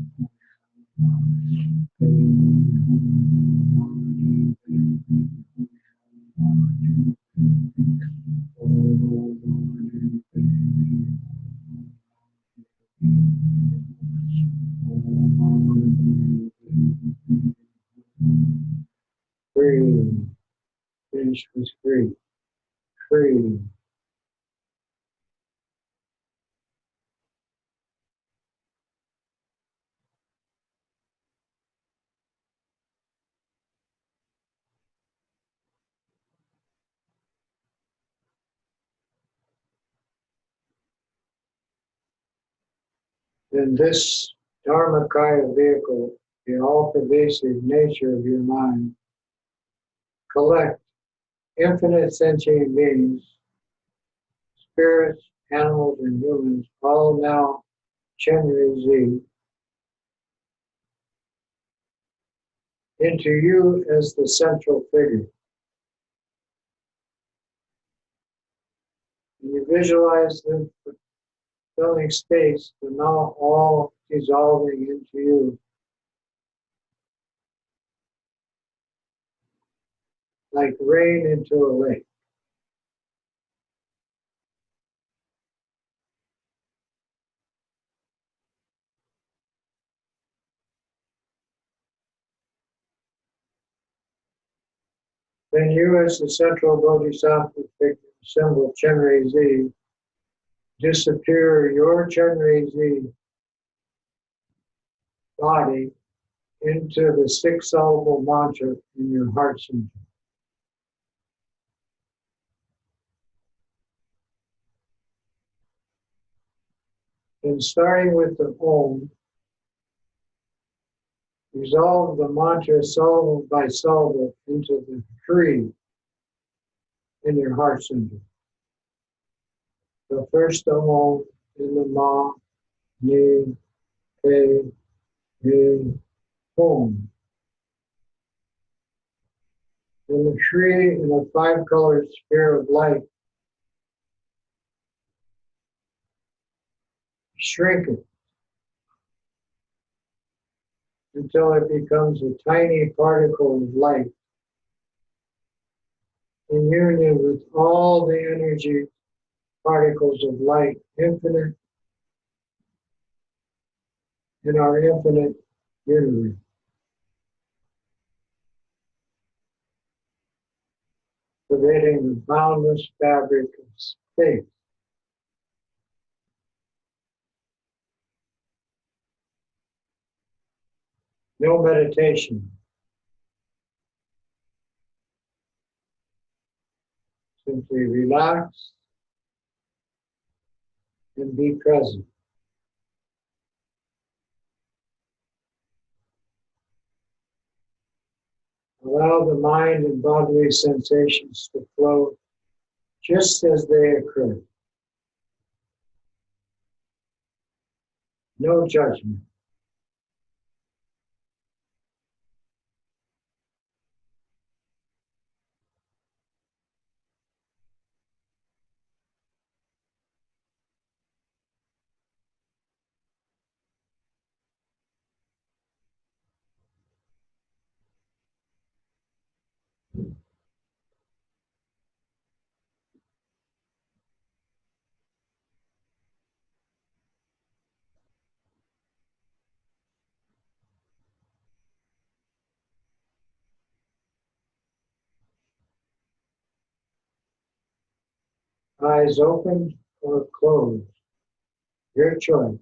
Free. Finish with free. Free. In this Dharmakaya vehicle, the all-pervasive nature of your mind, collect infinite sentient beings, spirits, animals, and humans, all now Chenrezig, into you as the central figure. And you visualize them filling space, but now all dissolving into you. Like rain into a lake. Then you as the central bodhisattva figure, symbol Chenrezig, disappear your Chenrezig body into the 6-syllable mantra in your heart center. And starting with the Om, resolve the mantra syllable by syllable into the tree in your heart center. So first the Om in the Ma, Ni, Pe, Ni, Om. In the tree in a 5-colored sphere of light, shrink it until it becomes a tiny particle of light in union with all the energy particles of light, infinite in our infinite universe. Pervading the boundless fabric of space. No meditation. Simply relax and be present. Allow the mind and bodily sensations to flow just as they occur. No judgment. Eyes open or closed. Your choice.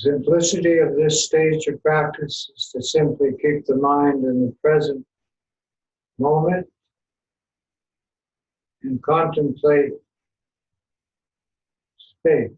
Simplicity of this stage of practice is to simply keep the mind in the present moment and contemplate space.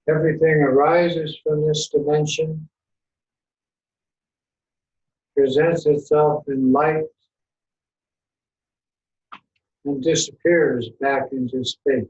Everything arises from this dimension, presents itself in light, and disappears back into space.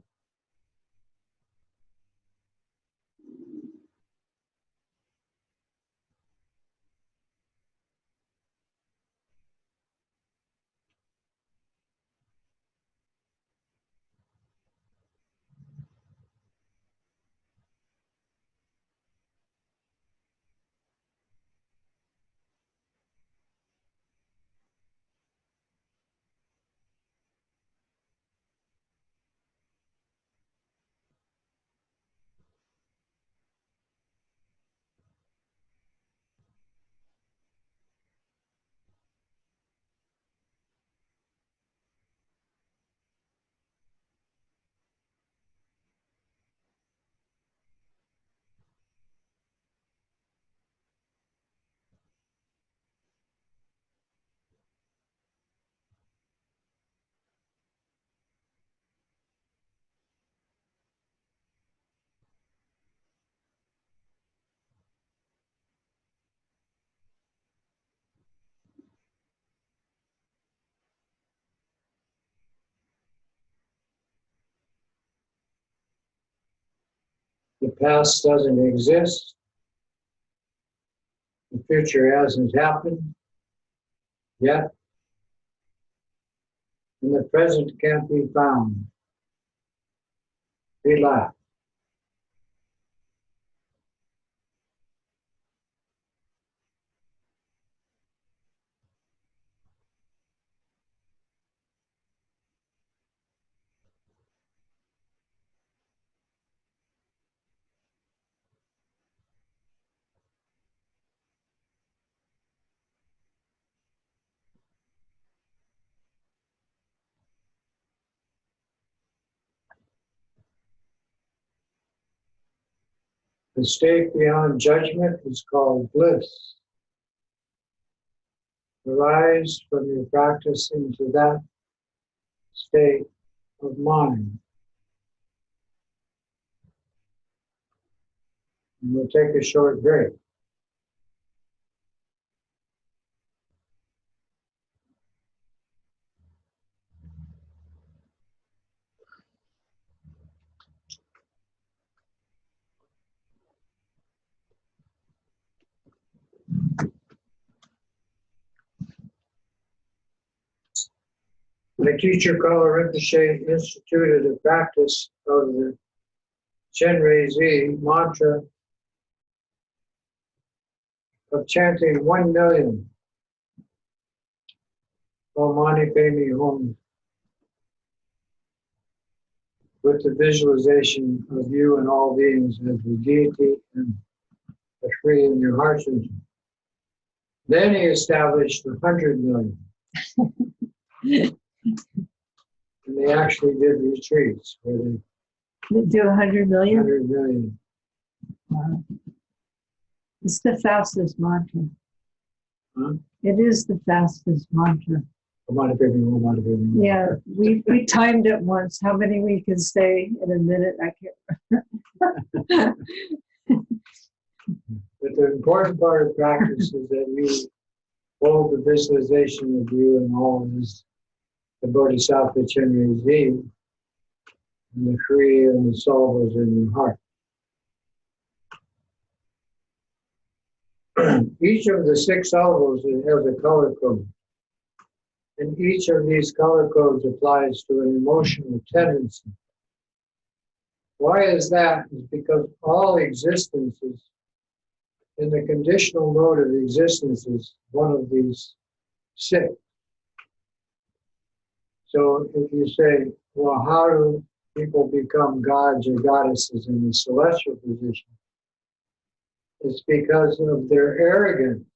The past doesn't exist. The future hasn't happened yet. And the present can't be found. Relax. The state beyond judgment is called bliss. Arise from your practice into that state of mind. And we'll take a short break. My teacher, Kala Rinpoche, instituted a practice of the Chenrezig mantra of chanting 1 million Om Mani Padme Hum with the visualization of you and all beings as the deity and the free in your heart center. Then he established 100 million. And they actually did retreats where They do 100 million? 100 million. Wow. It's the fastest mantra. Huh? It is the fastest mantra. Om Mani Padme Hum, Om Mani Padme Hum. Yeah, we timed it once. How many we can say in a minute? I can't. But the important part of practice is that you hold the visualization of you and all as the Bodhisattva Chenrezig, and the Kriya and the Salvas in your heart. Each of the 6 salvos has a color code. And each of these color codes applies to an emotional tendency. Why is that? It's because all existences, in the conditional mode of existence, is one of these 6. So if you say, well, how do people become gods or goddesses in the celestial position? It's because of their arrogance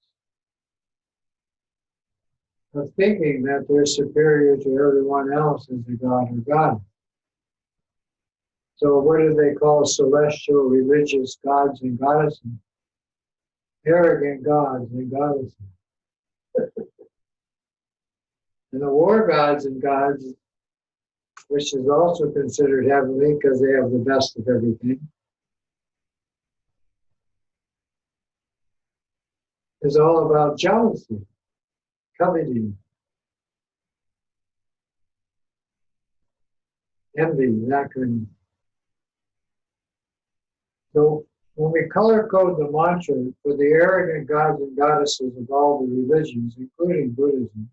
of thinking that they're superior to everyone else as a god or goddess. So what do they call celestial religious gods and goddesses? Arrogant gods and goddesses. And the war gods and gods, which is also considered heavenly because they have the best of everything, is all about jealousy, coveting, envy, that kind of. So when we color code the mantra for the arrogant gods and goddesses of all the religions, including Buddhism,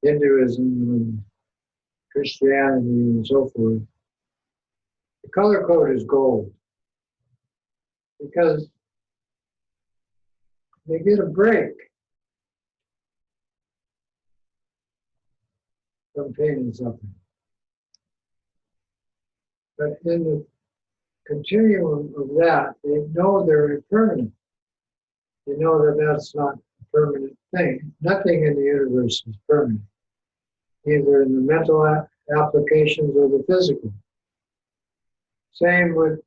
Hinduism, and Christianity, and so forth, the color code is gold. Because they get a break from pain and suffering. But in the continuum of that, they know they're impermanent. They know that that's not a permanent thing. Nothing in the universe is permanent, either in the mental applications or the physical. Same with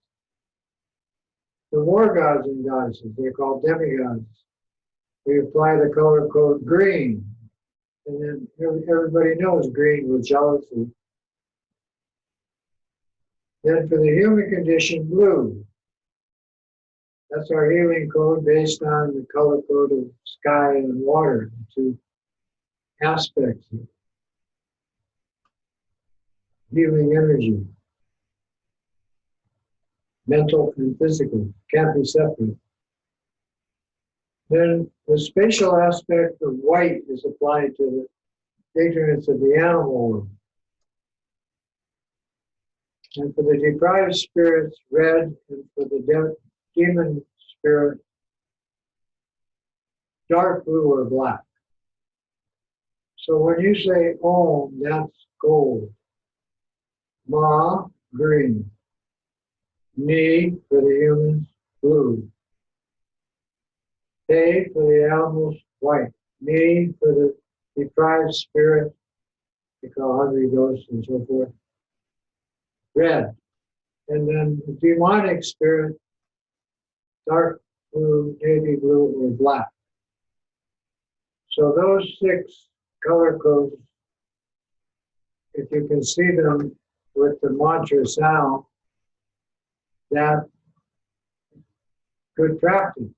the war gods and goddesses. They're called demigods. We apply the color code green, and then everybody knows green with jealousy. Then for the human condition, blue. That's our healing code based on the color code of sky and water, the 2 aspects of healing energy. mental and physical, can't be separate. Then the spatial aspect of white is applied to the ignorance of the animal world. And for the deprived spirits, red, and for the demon spirit, dark blue or black. So when you say Om, that's gold. Ma, green. Ni, for the humans, blue. Te, for the animals, white. Ni, for the deprived spirit, they call hungry ghosts and so forth, red. And then the demonic spirit, dark blue, navy blue, or black. So those 6 color codes, if you can see them with the mantra sound, that good practice.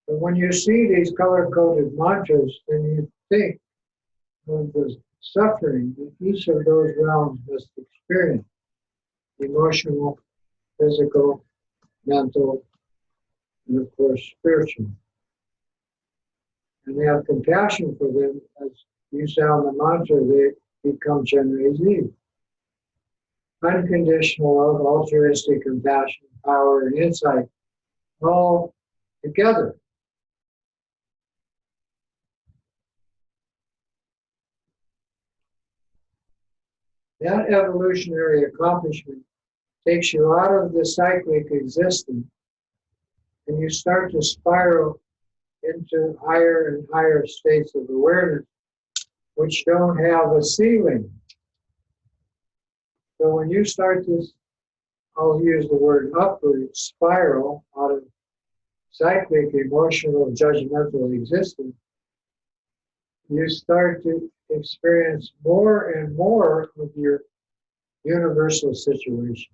But when you see these color-coded mantras, then you think of the suffering that each of those realms must experience: emotional, physical, mental, and of course spiritual. And they have compassion for them. As you sound the mantra, they become Chenrezig. Unconditional love, altruistic compassion, power, and insight, all together. That evolutionary accomplishment takes you out of the cyclic existence, and you start to spiral into higher and higher states of awareness, which don't have a ceiling. So when you start this, I'll use the word upward spiral out of cyclic, emotional, judgmental existence, you start to experience more and more of your universal situation.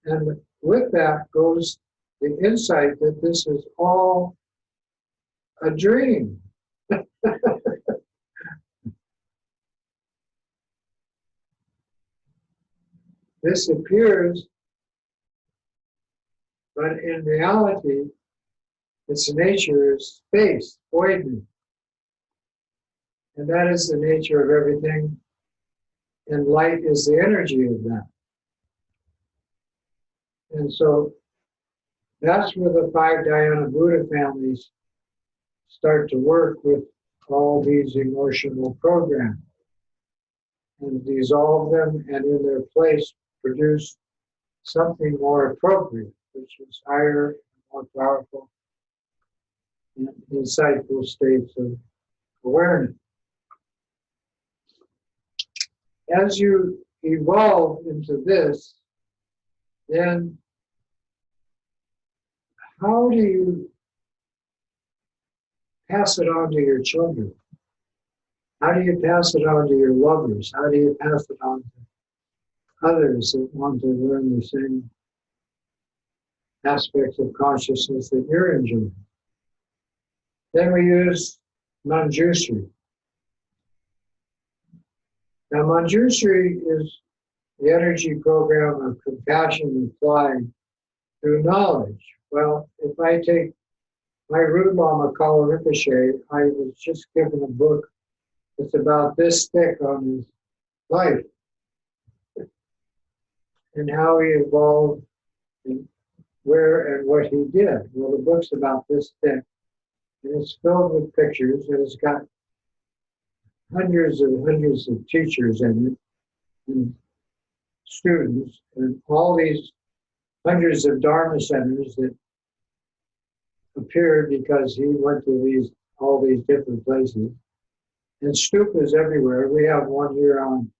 And with that goes the insight that this is all a dream. This appears, but in reality, its nature is space, voidness. And that is the nature of everything, and light is the energy of that. And so that's where the 5 Dhyana Buddha families start to work with all these emotional programs and dissolve them, and in their place produce something more appropriate, which is higher, more powerful, and insightful states of awareness. As you evolve into this, then how do you pass it on to your children? How do you pass it on to your lovers? How do you pass it on to others that want to learn the same aspects of consciousness that you're enjoying? Then we use Manjushri. Now, Manjushri is the energy program of compassion applied through knowledge. Well, if I take my root lama, Kala Rinpoche, I was just given a book that's about this thick on his life and how he evolved and where and what he did. Well, the book's about this thick, and it's filled with pictures, and it's got hundreds of teachers in it, and students, and all these hundreds of Dharma centers that appeared because he went to all these different places. And stupas everywhere. We have one here on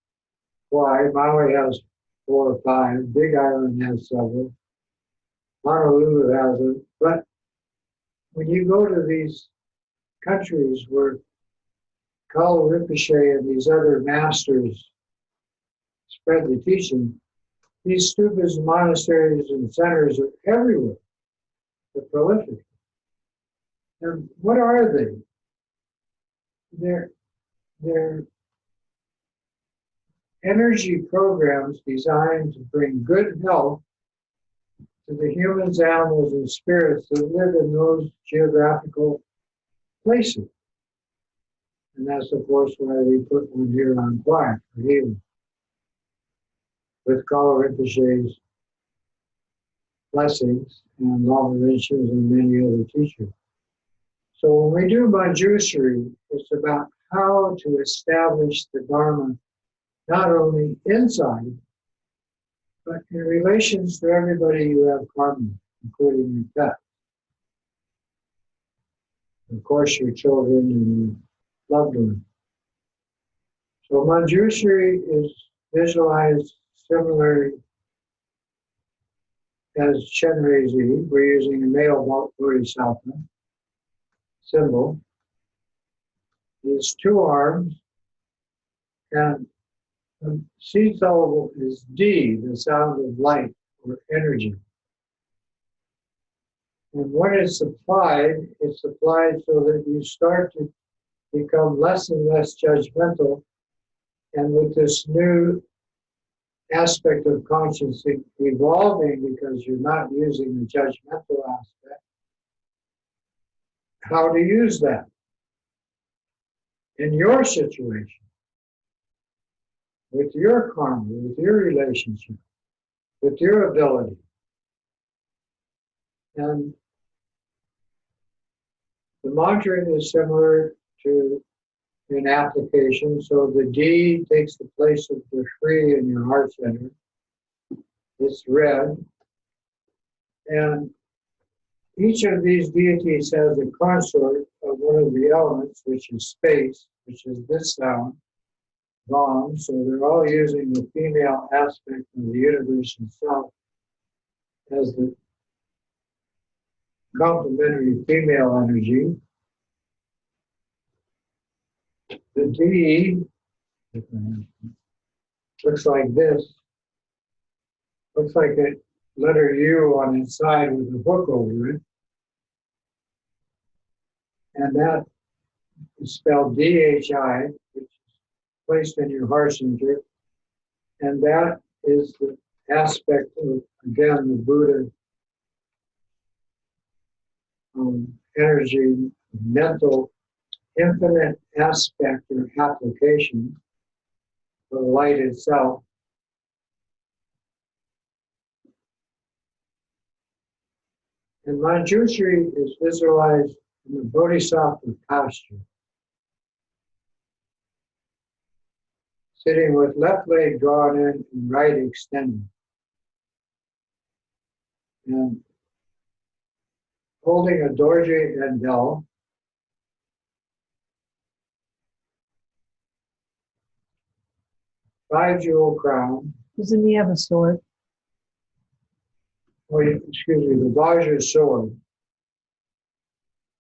Hawaii. Maui has 4 or 5. Big Island has several. Honolulu has it. But when you go to these countries where Kala Rinpoche and these other masters spread the teaching, these stupas and monasteries and centers are everywhere. They're prolific. And what are they? They're energy programs designed to bring good health to the humans, animals, and spirits that live in those geographical places. And that's, of course, why we put one here on quiet for healing, with Kala Rinpoche's blessings and Lama Rinpoche's and many other teachers. So when we do Manjushri, it's about how to establish the Dharma not only inside, but in relations to everybody you have karma, including your pet. Of course, your children and your loved ones. So Manjushri is visualized similarly as Chenrezig. We're using a male bodhisattva symbol. His two arms, and the seed syllable is D, the sound of light or energy. And when it's applied so that you start to become less and less judgmental. And with this new aspect of consciousness evolving, because you're not using the judgmental aspect, how to use that in your situation, with your karma, with your relationship, with your ability. And the mantra is similar to in application. So the D takes the place of the 3 in your heart center. It's red. And each of these deities has a consort of one of the elements, which is space, which is this sound, gong. So they're all using the female aspect of the universe itself as the complementary female energy. The D looks like this. Looks like a letter U on its side with a hook over it. And that is spelled DHI, which is placed in your heart center. And that is the aspect of, again, the Buddha energy, mental, infinite aspect or application of light itself. And Manjushri is visualized in the Bodhisattva posture, sitting with left leg drawn in and right extended, and holding a dorje and bell. Five-jewel crown. Doesn't he have a sword? Oh, excuse me, the Vajra sword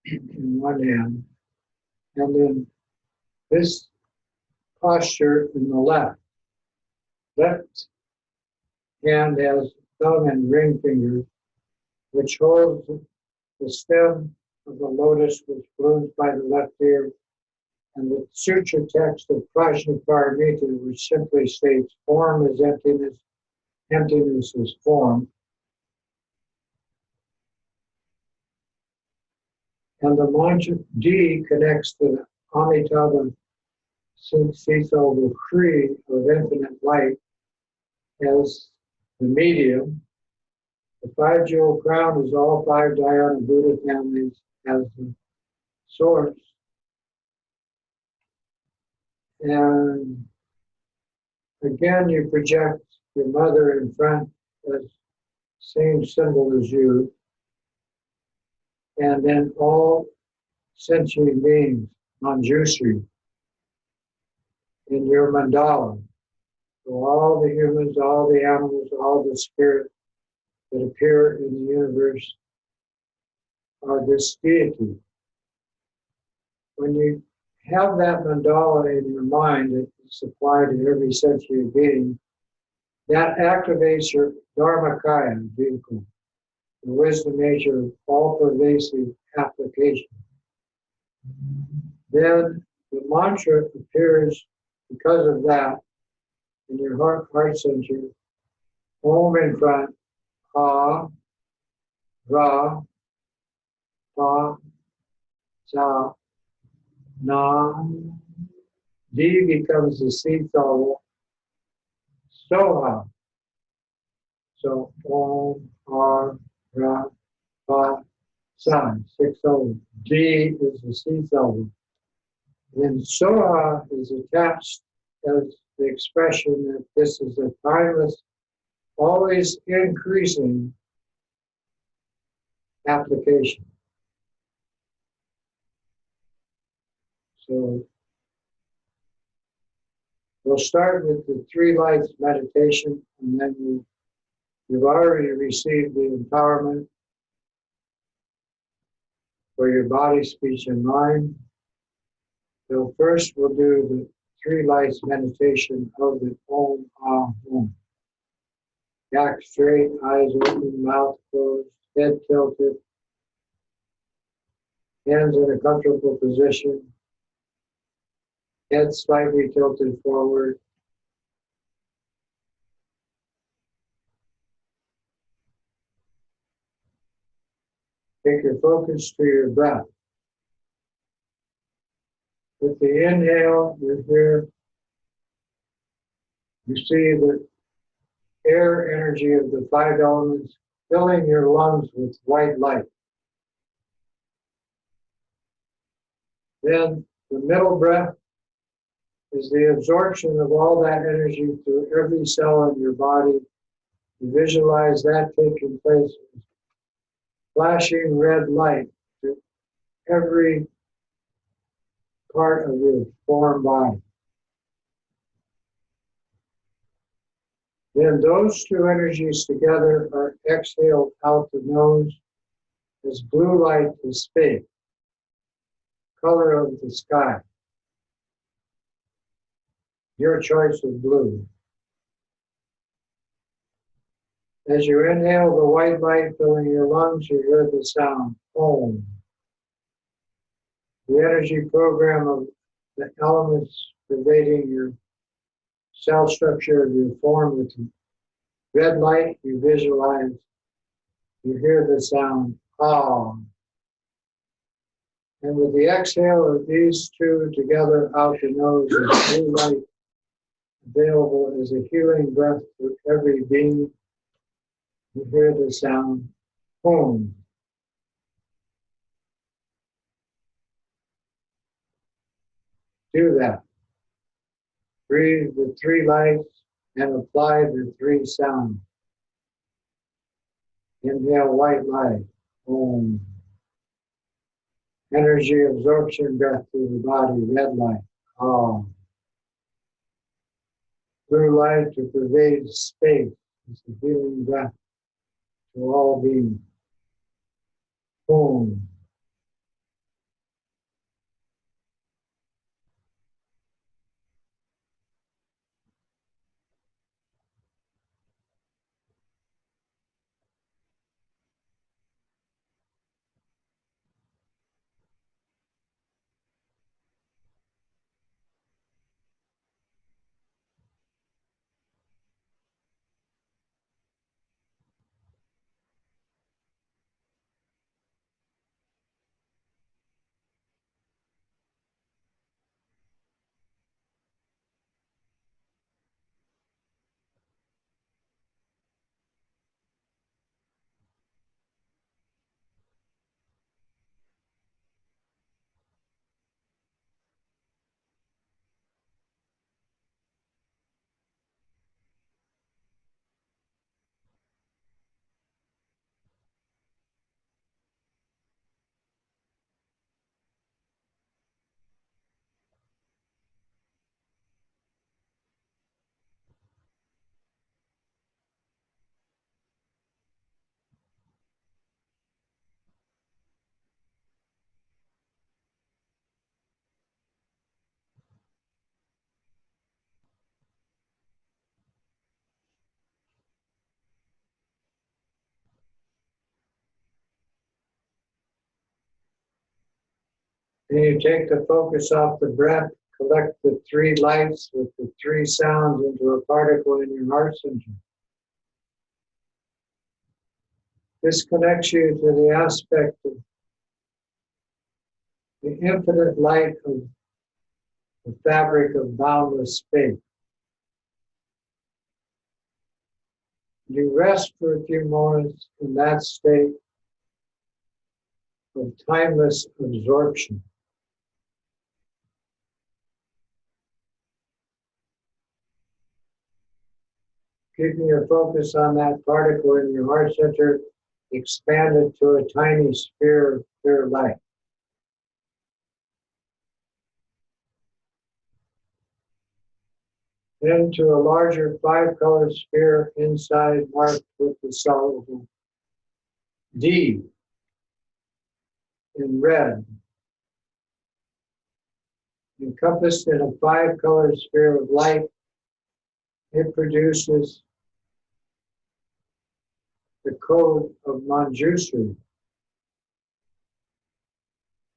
in one hand, and then this posture in the left. Left hand has thumb and ring finger, which holds the stem of the lotus, which blooms by the left ear, and the sutra text of Prajnaparamita, which simply states, form is emptiness, emptiness is form. And the mantra D connects to the Amitabha Sitso Kri of infinite light as the medium. The five-jewel crown is all 5 Dhyana Buddha families as the source. And again, you project your mother in front as same symbol as you. And then all sentient beings, Manjushri, in your mandala. So all the humans, all the animals, all the spirits that appear in the universe are this deity. When you have that mandala in your mind that is applied to every sentient being, that activates your Dharmakaya vehicle, the wisdom nature of all-pervasive application. Then the mantra appears because of that in your heart center, Om in front, Ha, Ra, Pa, Sa, Na. D becomes the seed vowel, Soha. So Om, R, Ra, Pa, Sa, 6 syllables. D is the seed vowel. Then Soha is attached as the expression that this is a timeless, always increasing application. So we'll start with the three lights meditation, and then you've already received the empowerment for your body, speech, and mind. So first we'll do the three lights meditation of the Om Ah Om. Back straight, eyes open, mouth closed, head tilted, hands in a comfortable position, head slightly tilted forward. Take your focus to your breath. With the inhale, you hear, you see the air energy of the five elements filling your lungs with white light. Then the middle breath is the absorption of all that energy through every cell in your body. You visualize that taking place, flashing red light to every part of your foreign body. Then those two energies together are exhaled out the nose as blue light to space, color of the sky. Your choice of blue. As you inhale the white light filling your lungs, you hear the sound Om. The energy program of the elements pervading your cell structure of your form with red light, you visualize, you hear the sound Ah. And with the exhale of these two together out the nose, is blue light available as a healing breath for every being. You hear the sound Om. Do that. Breathe the three lights and apply the three sounds. Inhale white light, Om. Energy absorption breath through the body, red light, Ah. Blue light to pervade space is the healing breath to all beings. Om. And you take the focus off the breath, collect the three lights with the three sounds into a particle in your heart center. This connects you to the aspect of the infinite light of the fabric of boundless space. You rest for a few moments in that state of timeless absorption. Keeping your focus on that particle in your heart center, expanded to a tiny sphere of pure light. Then to a larger five-color sphere inside marked with the syllable D in red. Encompassed in a five-color sphere of light, it produces the code of Manjushri.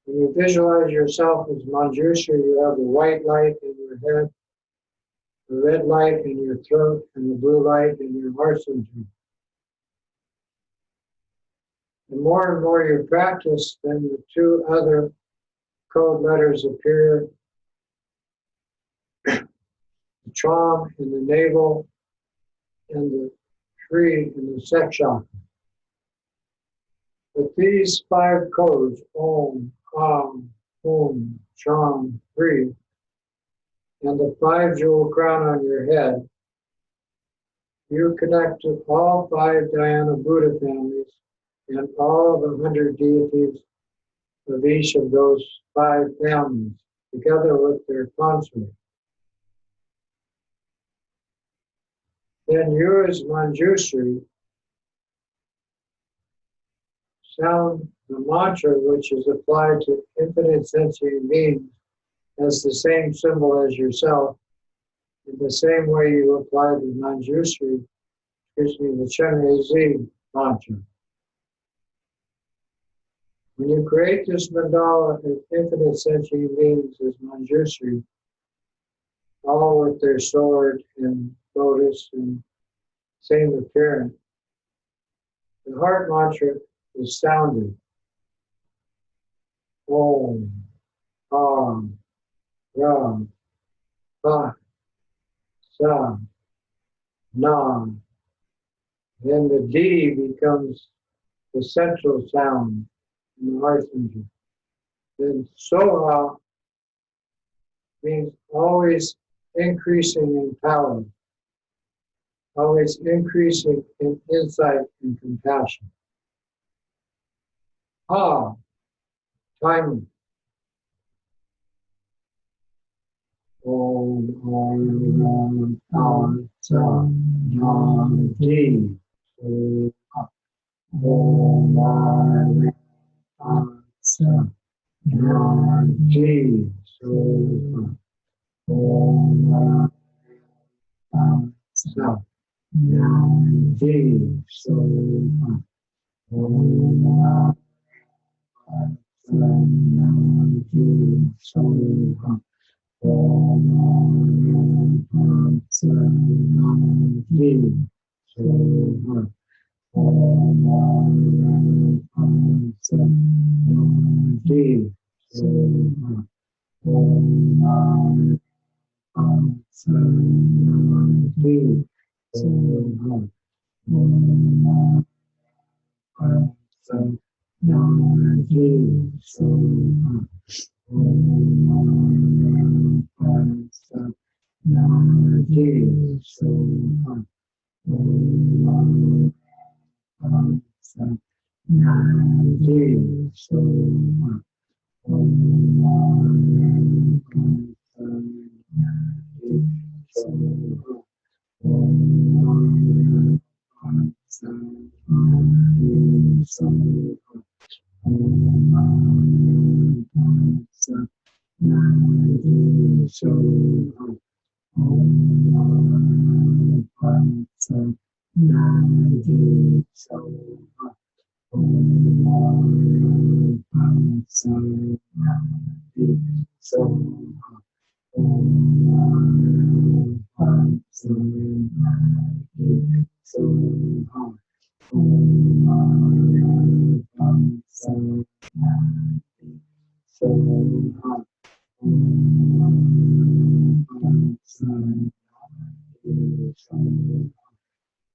When you visualize yourself as Manjushri, you have a white light in your head, the red light in your throat, and the blue light in your heart center. The more and more you practice, then the two other code letters appear, the Chom in the navel and the Shri in the sex chakra. With these five codes, Om, Hum, Chom, Shri, and the five jewel crown on your head, you connect to all five Dhyana Buddha families and all the 100 deities of each of those five families, together with their consort. Then you as Manjushri sound the mantra which is applied to infinite sentient beings as the same symbol as yourself, in the same way you apply the Manjushri, the Chenrezig mantra. When you create this mandala of infinite sentient beings as Manjushri, all with their sword and lotus and same appearance, the heart mantra is sounded. Om, Ram, Ram, Pa, Sa, Nam. Then the D becomes the central sound in the heart center. Then Soha means always increasing in power, always increasing in insight and compassion. Ha, timely. Om, Ta, Sa, Nam, Di. Om, Ta, Sa, Nam, Di. Om, Ta, Sa, Nam, Di. Om,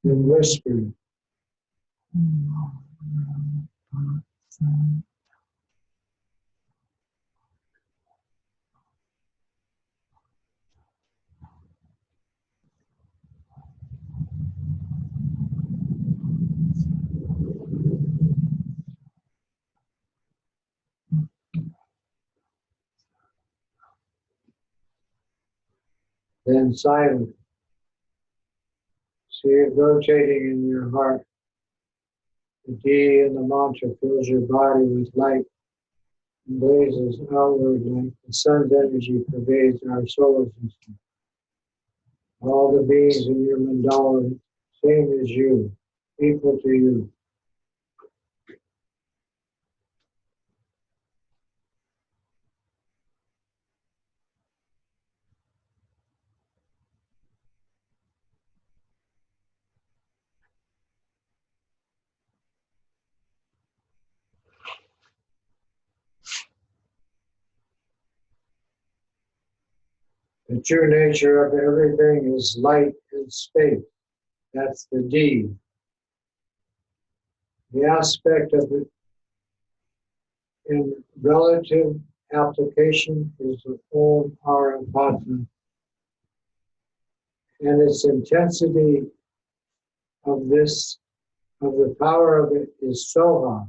and whispering. Then silent. See it rotating in your heart. The D in the mantra fills your body with light and blazes outward like the sun's energy pervades our solar system. All the beings in your mandala, same as you, equal to you. The true nature of everything is light and space. That's the D. The aspect of it in relative application is the Om Arapatna, and its intensity of the power of it is so high.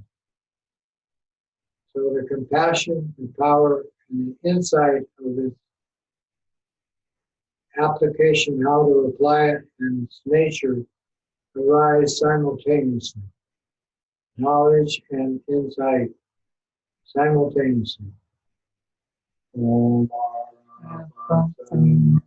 So the compassion, the power, and the insight of its application, how to apply it, and its nature arise simultaneously. Knowledge and insight simultaneously. Om Arapatna.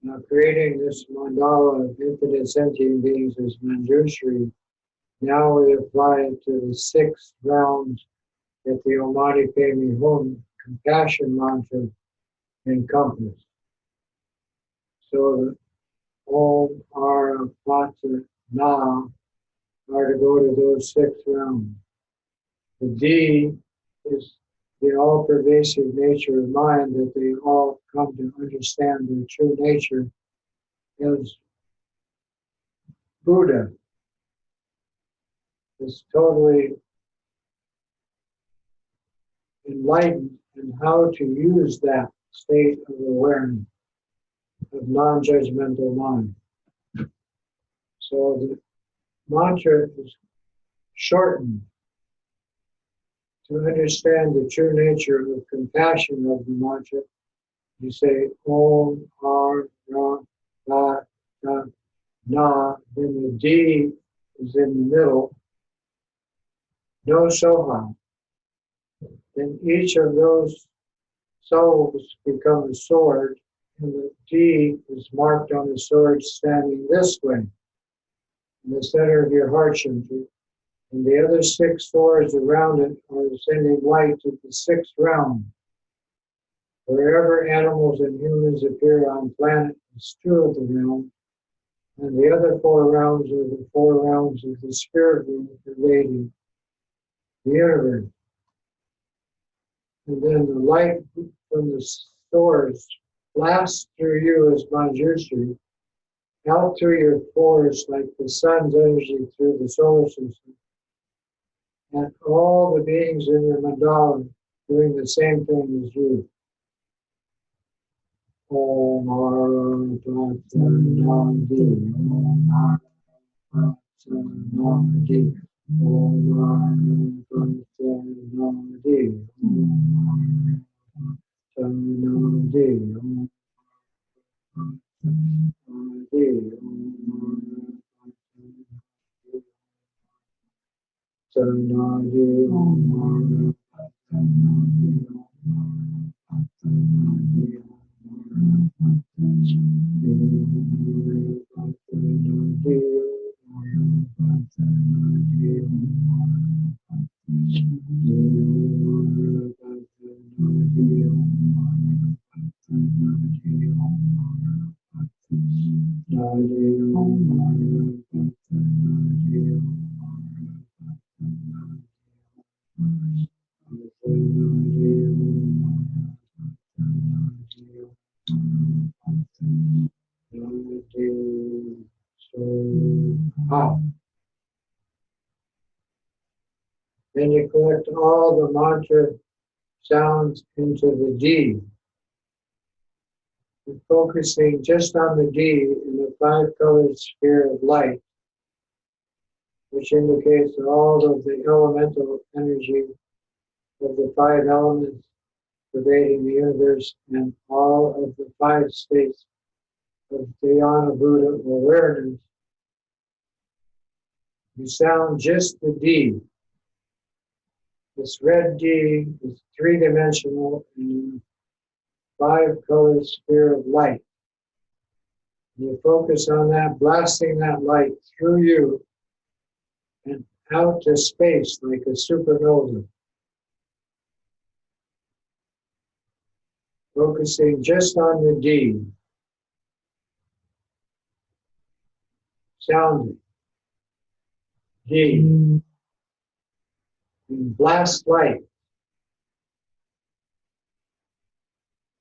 Now, creating this mandala of infinite sentient beings as Manjushri, now we apply it to the 6 rounds that the Omani Pemi Hum compassion mantra encompass. So the Om, Ara, Pata, Na are to go to those 6 rounds. The D is the all-pervasive nature of mind that they all come to understand their true nature as Buddha is totally enlightened in how to use that state of awareness of non-judgmental mind. So the mantra is shortened to understand the true nature of compassion of the mantra. You say Om, Ar, Ra, Da, Da, Na, then the D is in the middle, no Soha. Then each of those souls become a sword, and the D is marked on the sword standing this way, in the center of your heart center. And the other 6 swords around it are sending light to the 6th round. Wherever animals and humans appear on planet is 2 of the realms, and the other 4 rounds are the 4 rounds of the spirit world pervading the universe. And then the light from the swords blasts through you as Manjushri, out through your pores like the sun's energy through the solar system. And all the beings in your mandala doing the same thing as you. Om Ara Pata Nadi, Om Ara Pata Nadi, Om Ara Pata Nadi, Om Ara Pata Nadi, Om Nadi, Sanadi, Om Ara Pata Nadi, Om Ara Pata Nadi, Then you collect all the mantra sounds into the D, and focusing just on the D in the 5-colored sphere of light, which indicates all of the elemental energy of the 5 elements pervading the universe and all of the 5 states of Dhyana Buddha awareness. You sound just the D. This red D is 3-dimensional in 5-colored sphere of light. You focus on that, blasting that light through you and out to space like a supernova. Focusing just on the D. Sounding. D. And blast light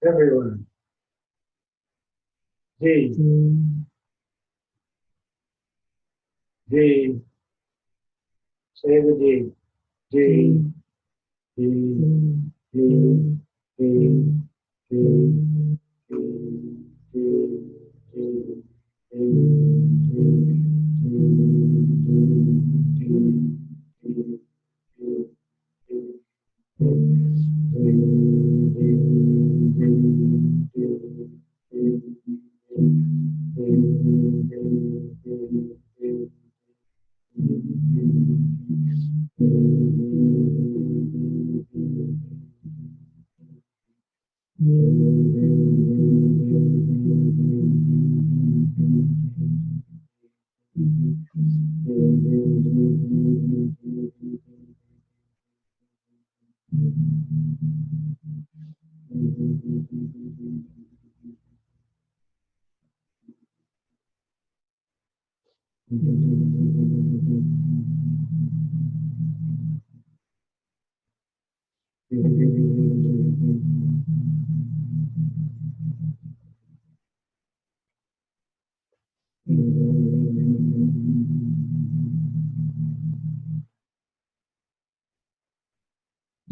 everywhere. D. D. Say the D. D. D. D. D. D.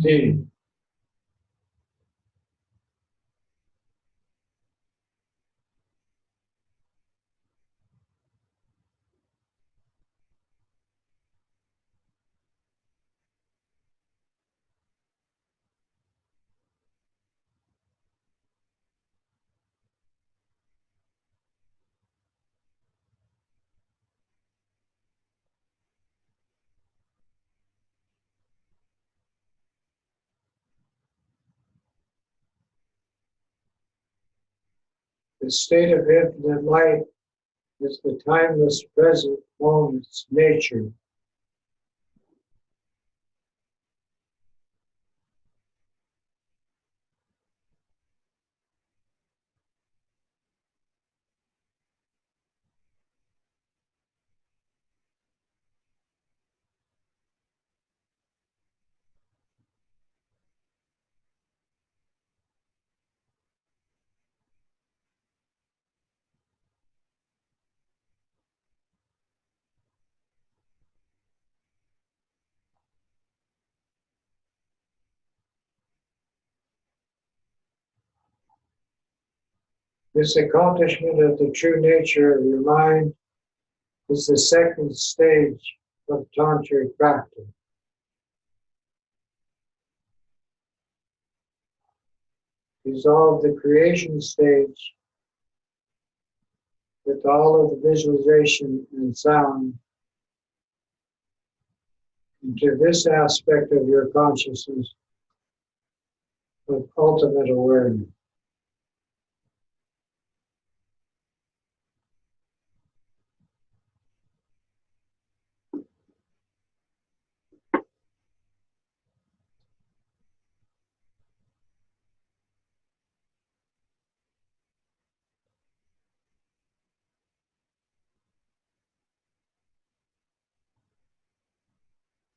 D. The state of infinite light is the timeless present moment's nature. This accomplishment of the true nature of your mind is the second stage of tantric practice. Dissolve the creation stage with all of the visualization and sound into this aspect of your consciousness of ultimate awareness.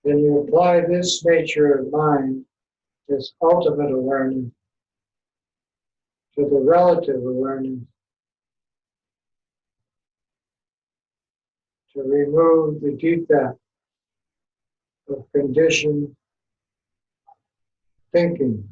Then you apply this nature of mind, this ultimate awareness, to the relative awareness to remove the defect of conditioned thinking.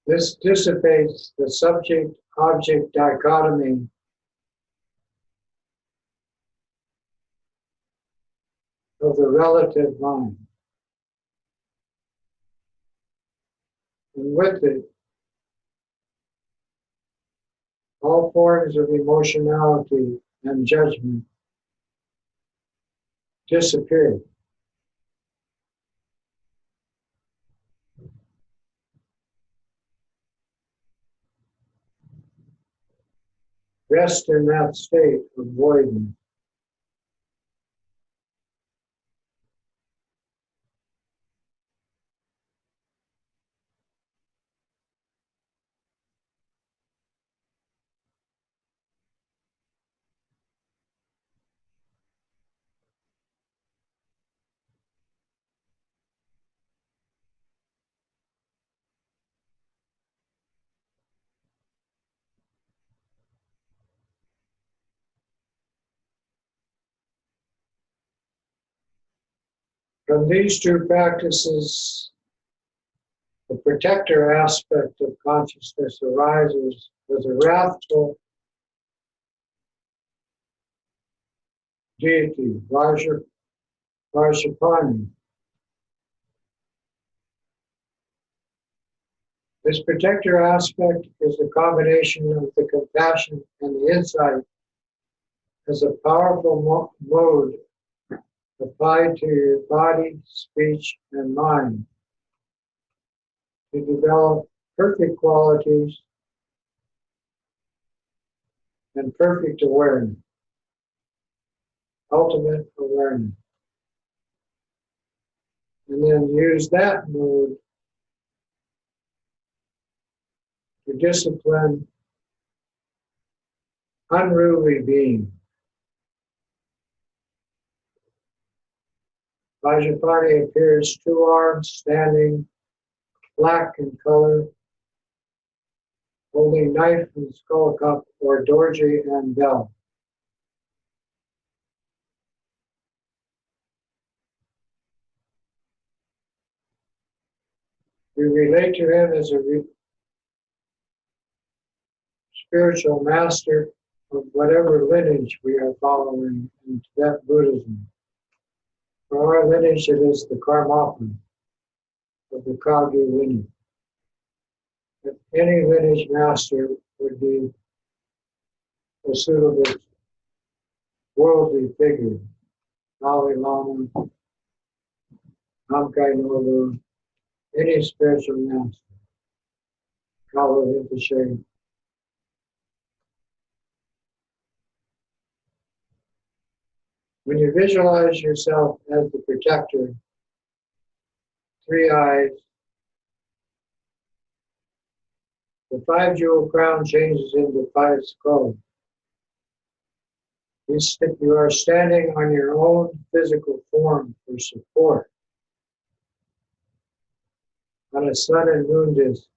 This dissipates the subject-object dichotomy of the relative mind. And with it, all forms of emotionality and judgment disappear. Rest in that state of voidness. From these two practices, The protector aspect of consciousness arises as a wrathful deity, Vajrapani. This protector aspect is the combination of the compassion and the insight as a powerful mode applied to your body, speech, and mind to develop perfect qualities and perfect awareness, ultimate awareness. And then use that mode to discipline unruly beings. Vajrapani appears two arms standing, black in color, holding knife and skull cup or dorji and bell. We relate to him as a spiritual master of whatever lineage we are following in Tibet Buddhism. For our lineage, it is the Karmapa of the Kagyu lineage. But any lineage master would be a suitable worldly figure. Dalai Lama, Namkai Nobu, any spiritual master, Kala Rinpoche. When you visualize yourself as the protector, three eyes, the 5-jewel crown changes into 5 skulls. You are standing on your own physical form for support on a sun and moon disk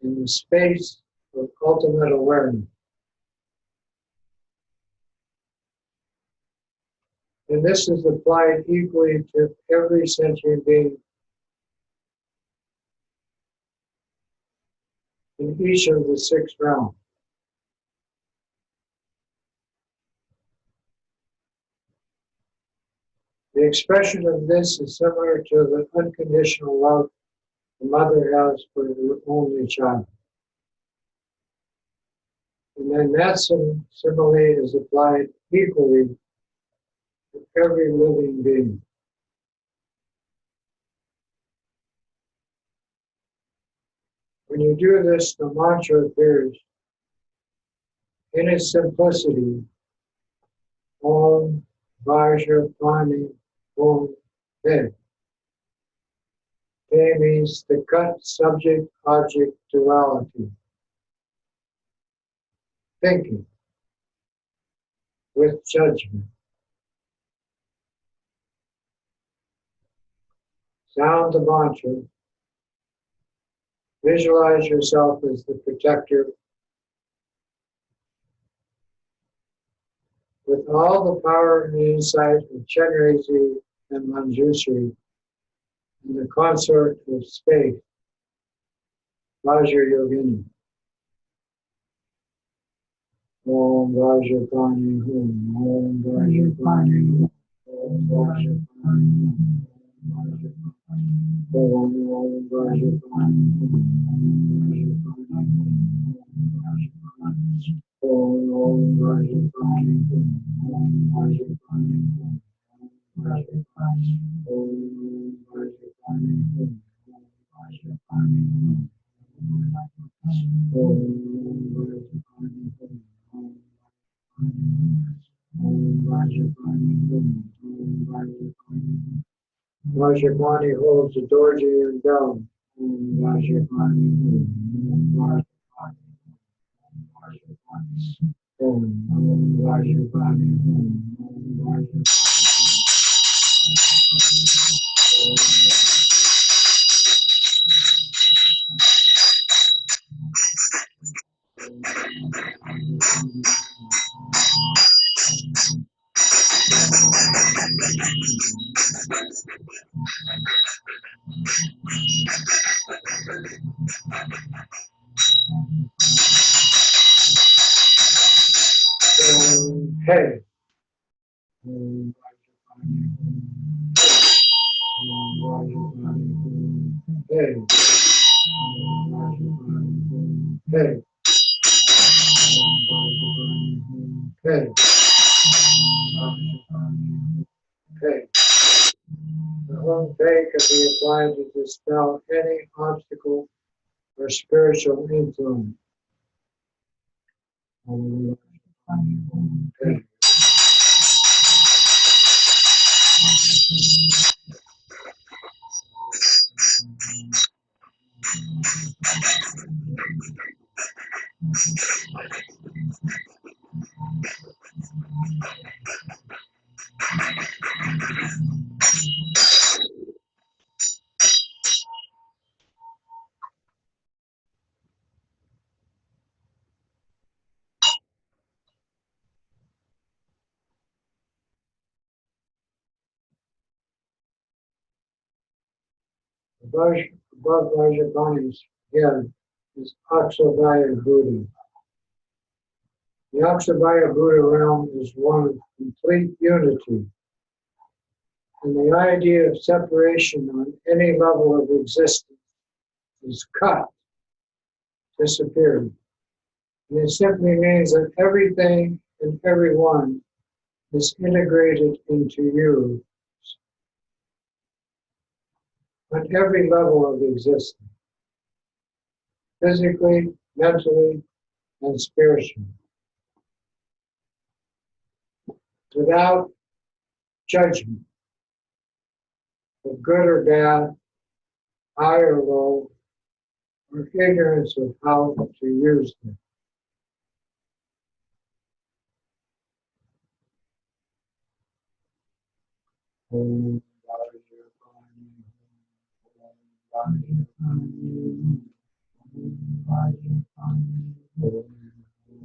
in the space of ultimate awareness. And this is applied equally to every sentient being in each of the 6 realms. The expression of this is similar to the unconditional love the mother has for her only child. And then that simile is applied equally to every living being. When you do this, the mantra appears in its simplicity, Om Vajrapani Om Te. Te means the cut subject-object duality. Thinking with judgment. Sound the mantra. Visualize yourself as the protector with all the power and insight of Chenrezig and Manjushri and the consort of space, Vajrayogini. Om Vajrapani Hum, Om Vajrapani Hum, Om Vajrapani Hum, Om Vajrapani Hum, Om Vajrapani Hum, Om Vajrapani Hum, Om Vajrapani Hum, Om Vajrapani Hum, Vajrapani Hum, Om Vajrapani Hum, Om Vajrapani Hum, Om Vajrapani Hum. Vajrapani holds the dorji and bell. Om Vajrapani Hum, Om Vajrapani Hum, Om Vajrapani Hum, Om Vajrapani Hey. Om Vajrapani Om. Om Vajrapani Om. Hey. Om Vajrapani Om. Hey. Om Vajrapani Om. Hey. Om Vajrapani Om. Hey. The Om Pei can be applied to dispel any obstacle or spiritual influence. Om Vajrapani Om. Hey. Above Vajrapani's head is Akshavaya Buddha. The Akshavaya Buddha realm is one of complete unity, and the idea of separation on any level of existence is cut, disappeared. And it simply means that everything and everyone is integrated into you on every level of existence, physically, mentally, and spiritually, without judgment of good or bad, high or low, or ignorance of how to use them. Om Vajrapani, Om Vajrapani, Om Vajrapani,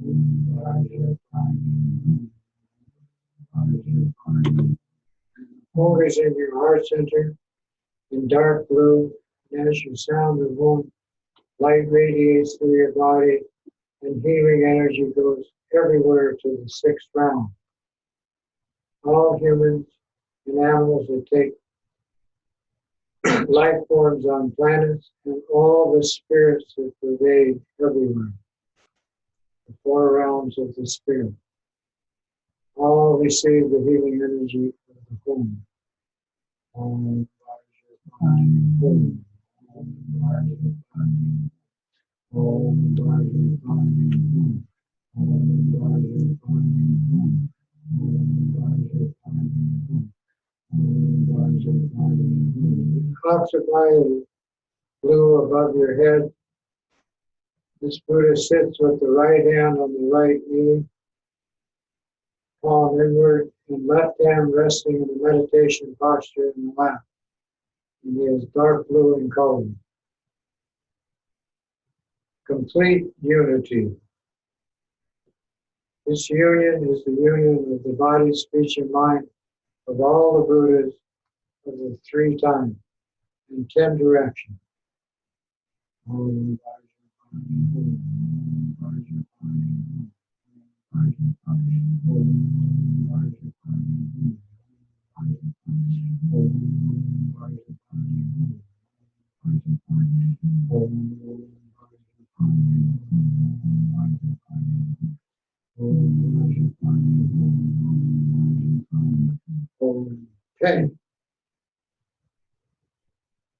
Om Vajrapani, Vajrapani. Focus in your heart center in dark blue, and as you sound the Om, light radiates through your body, and healing energy goes everywhere to the sixth realm. All humans and animals that take life forms on planets, and all the spirits that pervade everywhere, the four realms of the spirit, all receive the healing energy of the home. Om Vajrapani Om. Om Vajrapani Om. Vajrapani Om. Om Vajrapani Om. Om Vajrapani Om. Om Vajrapani Om. Occupy blue above your head. This Buddha sits with the right hand on the right knee, palm inward, and left hand resting in the meditation posture in the lap. And he is dark blue in color. Complete unity. This union is the union of the body, speech, and mind of all the Buddhas of the 3 times in 10 directions. Om Vajrapani Om. Vajrapani Om. Om Vajrapani Om. Om Vajrapani Om. Om Okay.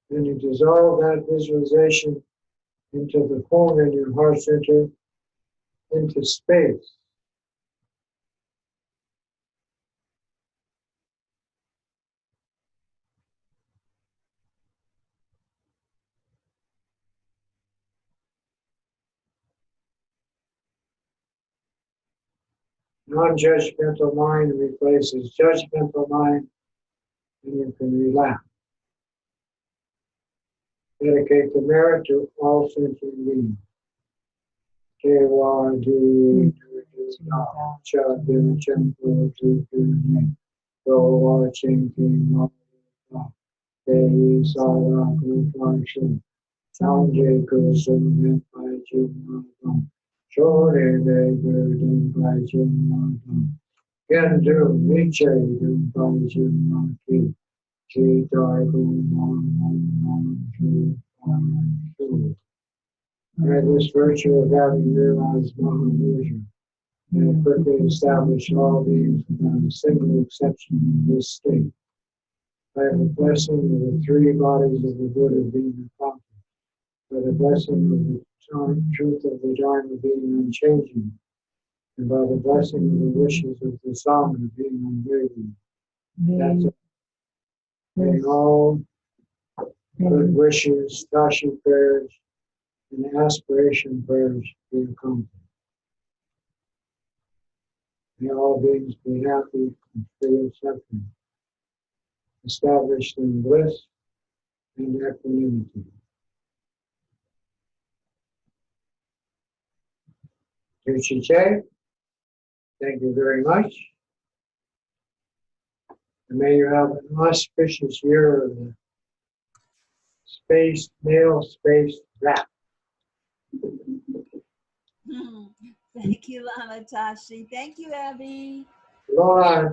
Then you dissolve that visualization into the home in your heart center, into space. Non-judgmental mind replaces judgmental mind, and you can relax. Dedicate the merit to all sentient beings. Kewa di na cha de chenpo tu ne go ching king ma de sa ra ku fa shin chang je ku sun ne pai ju ma dong sho de de gu ding pai ju ma dong Kendo Nietzsche Rinpoche Maki Chitargo Manju. By this virtue of having realized Mahamudra, and have quickly established all beings without a single exception in this state. By the blessing of the three bodies of the Buddha being accomplished, by the blessing of the truth of the Dharma being unchanging, and by the blessing of the wishes of the Sangha being unwavering. That's it. May all good wishes, Tashi prayers, and aspiration prayers be accomplished. May all beings be happy and free of suffering, established in bliss and equanimity. Tuchiche, thank you very much. And may you have an auspicious year of the male space rat. Thank you, Lama Tashi. Thank you, Abby. Aloha.